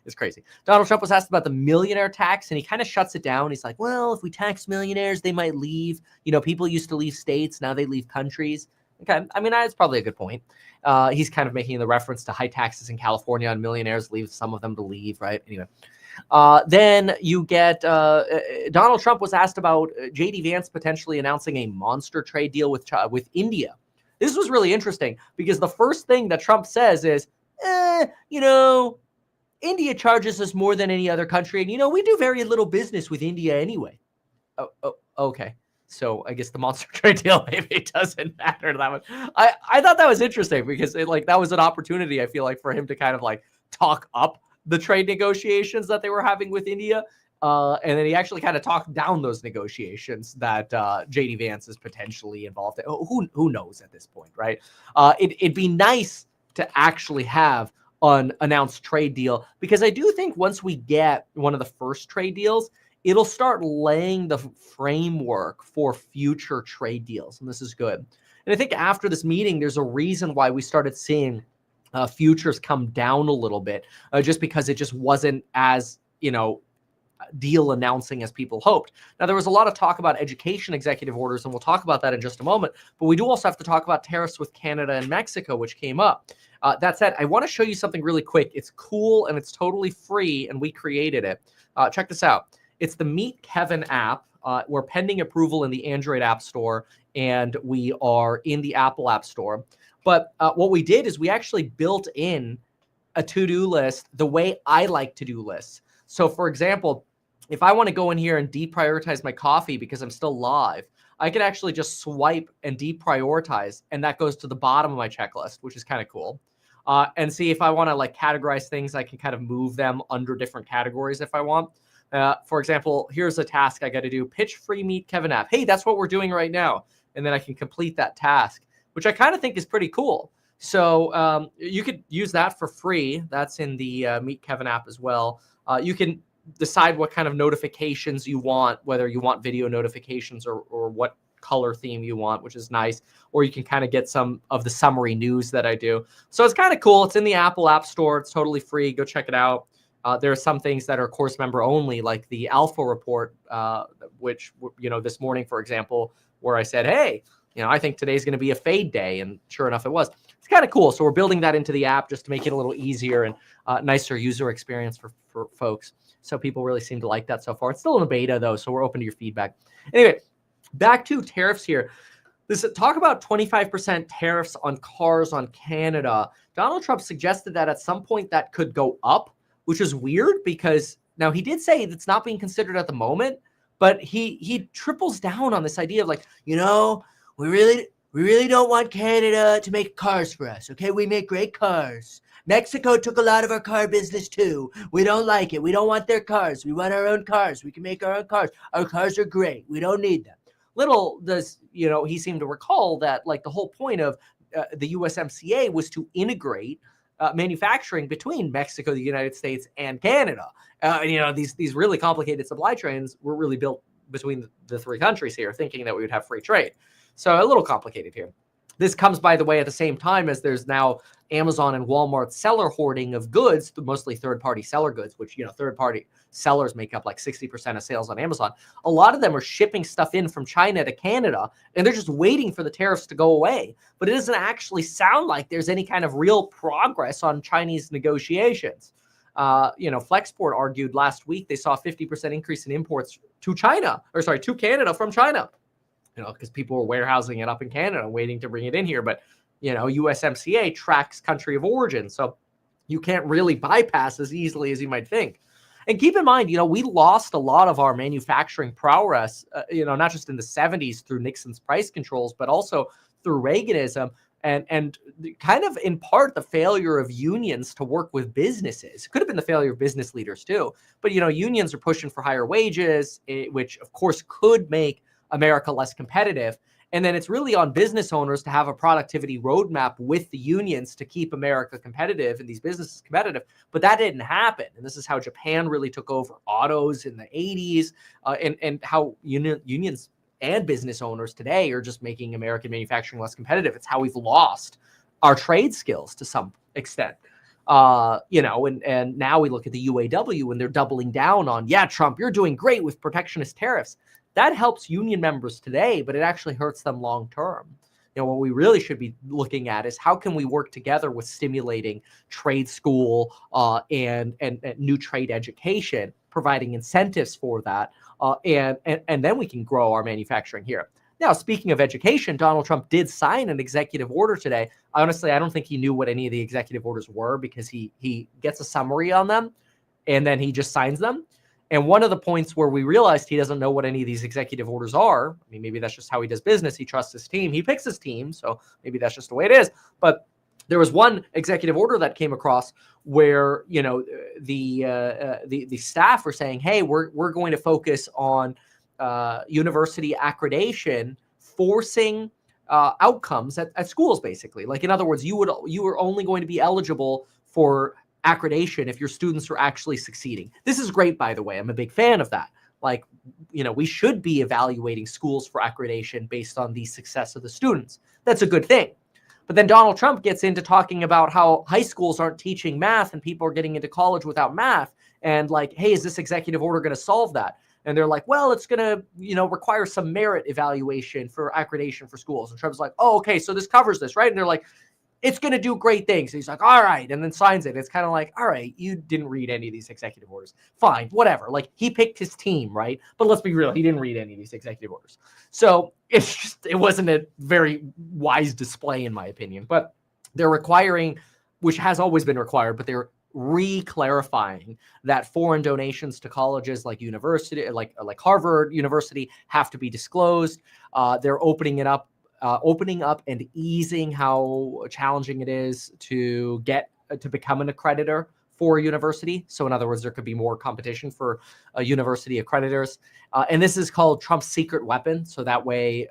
It's crazy. Donald Trump was asked about the millionaire tax, and he kind of shuts it down. He's like, well, if we tax millionaires, they might leave. People used to leave states. Now they leave countries. Okay. I mean, that's probably a good point. He's kind of making the reference to high taxes in California on millionaires, leave some of them to leave, right? Anyway. Then you get Donald Trump was asked about J.D. Vance potentially announcing a monster trade deal with India. This was really interesting because the first thing that Trump says is, India charges us more than any other country. And, we do very little business with India anyway. Oh, okay. So I guess the monster trade deal maybe doesn't matter that much. I thought that was interesting because that was an opportunity, I feel like, for him to kind of like talk up the trade negotiations that they were having with India. And then he actually kind of talked down those negotiations that J.D. Vance is potentially involved in. Who knows at this point, right? It'd be nice to actually have an announced trade deal because I do think once we get one of the first trade deals, it'll start laying the framework for future trade deals. And this is good. And I think after this meeting, there's a reason why we started seeing futures come down a little bit, just because it just wasn't as, deal announcing as people hoped. Now, there was a lot of talk about education executive orders, and we'll talk about that in just a moment. But we do also have to talk about tariffs with Canada and Mexico, which came up. That said, I want to show you something really quick. It's cool and it's totally free, and we created it. Check this out. It's the Meet Kevin app. We're pending approval in the Android App Store, and we are in the Apple App Store. But what we did is we actually built in a to-do list the way I like to-do lists. So, for example, if I want to go in here and deprioritize my coffee because I'm still live, I can actually just swipe and deprioritize, and that goes to the bottom of my checklist, which is kind of cool. And see if I want to categorize things, I can kind of move them under different categories if I want. For example, here's a task I got to do: pitch free Meet Kevin app. Hey, that's what we're doing right now. And then I can complete that task, which I kind of think is pretty cool. So you could use that for free. That's in the Meet Kevin app as well. You can decide what kind of notifications you want, whether you want video notifications or what color theme you want, which is nice. Or you can kind of get some of the summary news that I do. So it's kind of cool. It's in the Apple App Store. It's totally free. Go check it out. There are some things that are course member only, like the Alpha Report, which, this morning, for example, where I said, hey, I think today's going to be a fade day. And sure enough, it was. It's kind of cool. So we're building that into the app just to make it a little easier and nicer user experience for folks. So people really seem to like that so far. It's still in the beta, though, so we're open to your feedback. Anyway, back to tariffs here. Talk about 25% tariffs on cars on Canada. Donald Trump suggested that at some point that could go up, which is weird because now he did say it's not being considered at the moment, but he triples down on this idea of like, we really don't want Canada to make cars for us. Okay, we make great cars. Mexico took a lot of our car business too. We don't like it. We don't want their cars. We want our own cars. We can make our own cars. Our cars are great. We don't need them. Little does he seemed to recall that like the whole point of the USMCA was to integrate manufacturing between Mexico, the United States, and Canada. These really complicated supply chains were really built between the three countries here, thinking that we would have free trade. So a little complicated here. This comes, by the way, at the same time as there's now Amazon and Walmart seller hoarding of goods, mostly third-party seller goods, which, third-party sellers make up like 60% of sales on Amazon. A lot of them are shipping stuff in from China to Canada, and they're just waiting for the tariffs to go away. But it doesn't actually sound like there's any kind of real progress on Chinese negotiations. Flexport argued last week they saw a 50% increase in imports to Canada from China. Because people were warehousing it up in Canada, waiting to bring it in here. But, USMCA tracks country of origin. So you can't really bypass as easily as you might think. And keep in mind, we lost a lot of our manufacturing prowess, not just in the 70s through Nixon's price controls, but also through Reaganism and kind of in part the failure of unions to work with businesses. It could have been the failure of business leaders too. But, unions are pushing for higher wages, which of course could make America less competitive. And then it's really on business owners to have a productivity roadmap with the unions to keep America competitive and these businesses competitive. But that didn't happen. And this is how Japan really took over autos in the 80s and how unions and business owners today are just making American manufacturing less competitive. It's how we've lost our trade skills to some extent. And now we look at the UAW and they're doubling down on, Trump, you're doing great with protectionist tariffs. That helps union members today, but it actually hurts them long term. What we really should be looking at is how can we work together with stimulating trade school and new trade education, providing incentives for that, and then we can grow our manufacturing here. Now, speaking of education, Donald Trump did sign an executive order today. Honestly, I don't think he knew what any of the executive orders were because he gets a summary on them and then he just signs them. And one of the points where we realized he doesn't know what any of these executive orders are, maybe that's just how he does business. He trusts his team. He picks his team. So maybe that's just the way it is. But there was one executive order that came across where, the staff were saying, hey, we're going to focus on university accreditation, forcing outcomes at schools, basically. Like, in other words, you were only going to be eligible for accreditation if your students are actually succeeding. This is great, by the way. I'm a big fan of that. Like, we should be evaluating schools for accreditation based on the success of the students. That's a good thing. But then Donald Trump gets into talking about how high schools aren't teaching math and people are getting into college without math. And like, hey, is this executive order going to solve that? And they're like, well, it's going to, require some merit evaluation for accreditation for schools. And Trump's like, oh, okay, so this covers this, right? And they're like, it's going to do great things. And he's like, all right. And then signs it. It's kind of like, all right, you didn't read any of these executive orders. Fine, whatever. Like, he picked his team, right? But let's be real. He didn't read any of these executive orders. So it wasn't a very wise display, in my opinion. But they're requiring, which has always been required, but they're re-clarifying that foreign donations to colleges like Harvard University have to be disclosed. They're opening up and easing how challenging it is to become an accreditor for a university. So in other words, there could be more competition for university accreditors. And this is called Trump's secret weapon. So that way,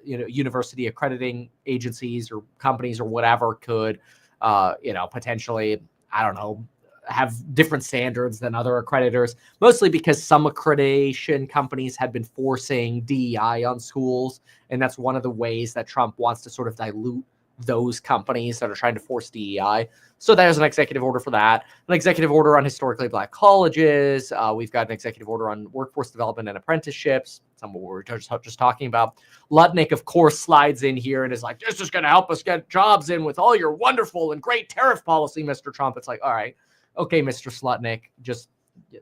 university accrediting agencies or companies or whatever could, potentially, I don't know, have different standards than other accreditors, mostly because some accreditation companies had been forcing DEI on schools. And that's one of the ways that Trump wants to sort of dilute those companies that are trying to force DEI. So there's an executive order for that, an executive order on historically Black colleges. We've got an executive order on workforce development and apprenticeships, some of what we were just talking about. Lutnick, of course, slides in here and is like, this is going to help us get jobs in with all your wonderful and great tariff policy, Mr. Trump. It's like, all right, okay, Mr. Slutnick, just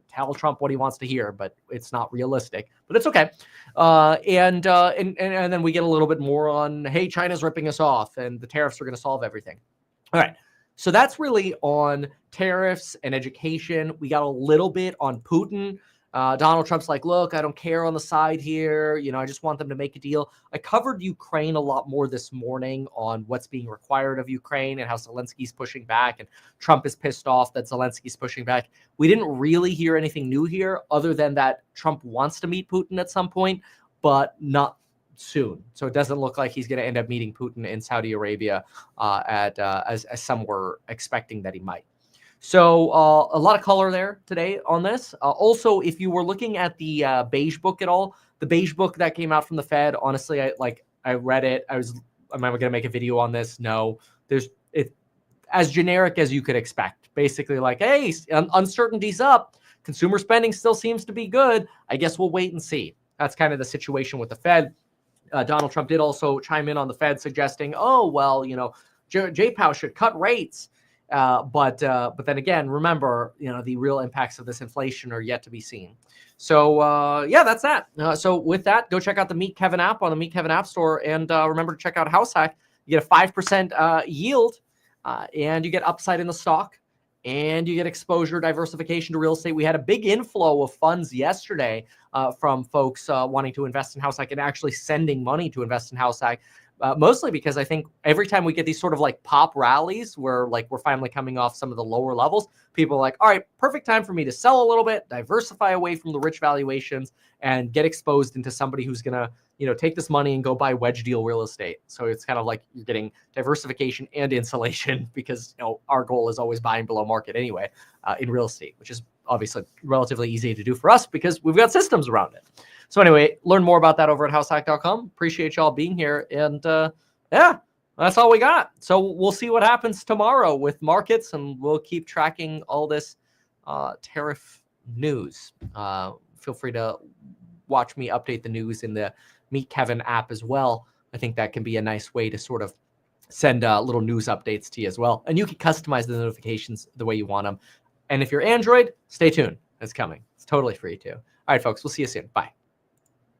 tell Trump what he wants to hear, but it's not realistic, but it's okay. And then we get a little bit more on, hey, China's ripping us off and the tariffs are going to solve everything. All right. So that's really on tariffs and education. We got a little bit on Putin. Donald Trump's like, look, I don't care on the side here. I just want them to make a deal. I covered Ukraine a lot more this morning on what's being required of Ukraine and how Zelensky's pushing back and Trump is pissed off that Zelensky's pushing back. We didn't really hear anything new here other than that Trump wants to meet Putin at some point, but not soon. So it doesn't look like he's going to end up meeting Putin in Saudi Arabia as some were expecting that he might. So a lot of color there today on this. Also, if you were looking at the beige book at all, the beige book that came out from the Fed, honestly, I read it. Am I going to make a video on this? No. It's as generic as you could expect. Basically like, hey, uncertainty's up. Consumer spending still seems to be good. I guess we'll wait and see. That's kind of the situation with the Fed. Donald Trump did also chime in on the Fed suggesting, oh, well, J-Pow should cut rates. But then again, remember, the real impacts of this inflation are yet to be seen. So, yeah, that's that. So with that, go check out the Meet Kevin app on the Meet Kevin app store. And remember to check out House Hack. You get a 5% yield and you get upside in the stock and you get exposure diversification to real estate. We had a big inflow of funds yesterday from folks wanting to invest in House Hack and actually sending money to invest in House Hack. Mostly because I think every time we get these sort of like pop rallies where like we're finally coming off some of the lower levels, people are like, all right, perfect time for me to sell a little bit, diversify away from the rich valuations and get exposed into somebody who's going to, take this money and go buy wedge deal real estate. So it's kind of like you're getting diversification and insulation because, our goal is always buying below market anyway in real estate, which is obviously relatively easy to do for us because we've got systems around it. So anyway, learn more about that over at househack.com. Appreciate y'all being here. And yeah, that's all we got. So we'll see what happens tomorrow with markets and we'll keep tracking all this tariff news. Feel free to watch me update the news in the Meet Kevin app as well. I think that can be a nice way to sort of send little news updates to you as well. And you can customize the notifications the way you want them. And if you're Android, stay tuned. It's coming. It's totally free too. All right, folks, we'll see you soon. Bye.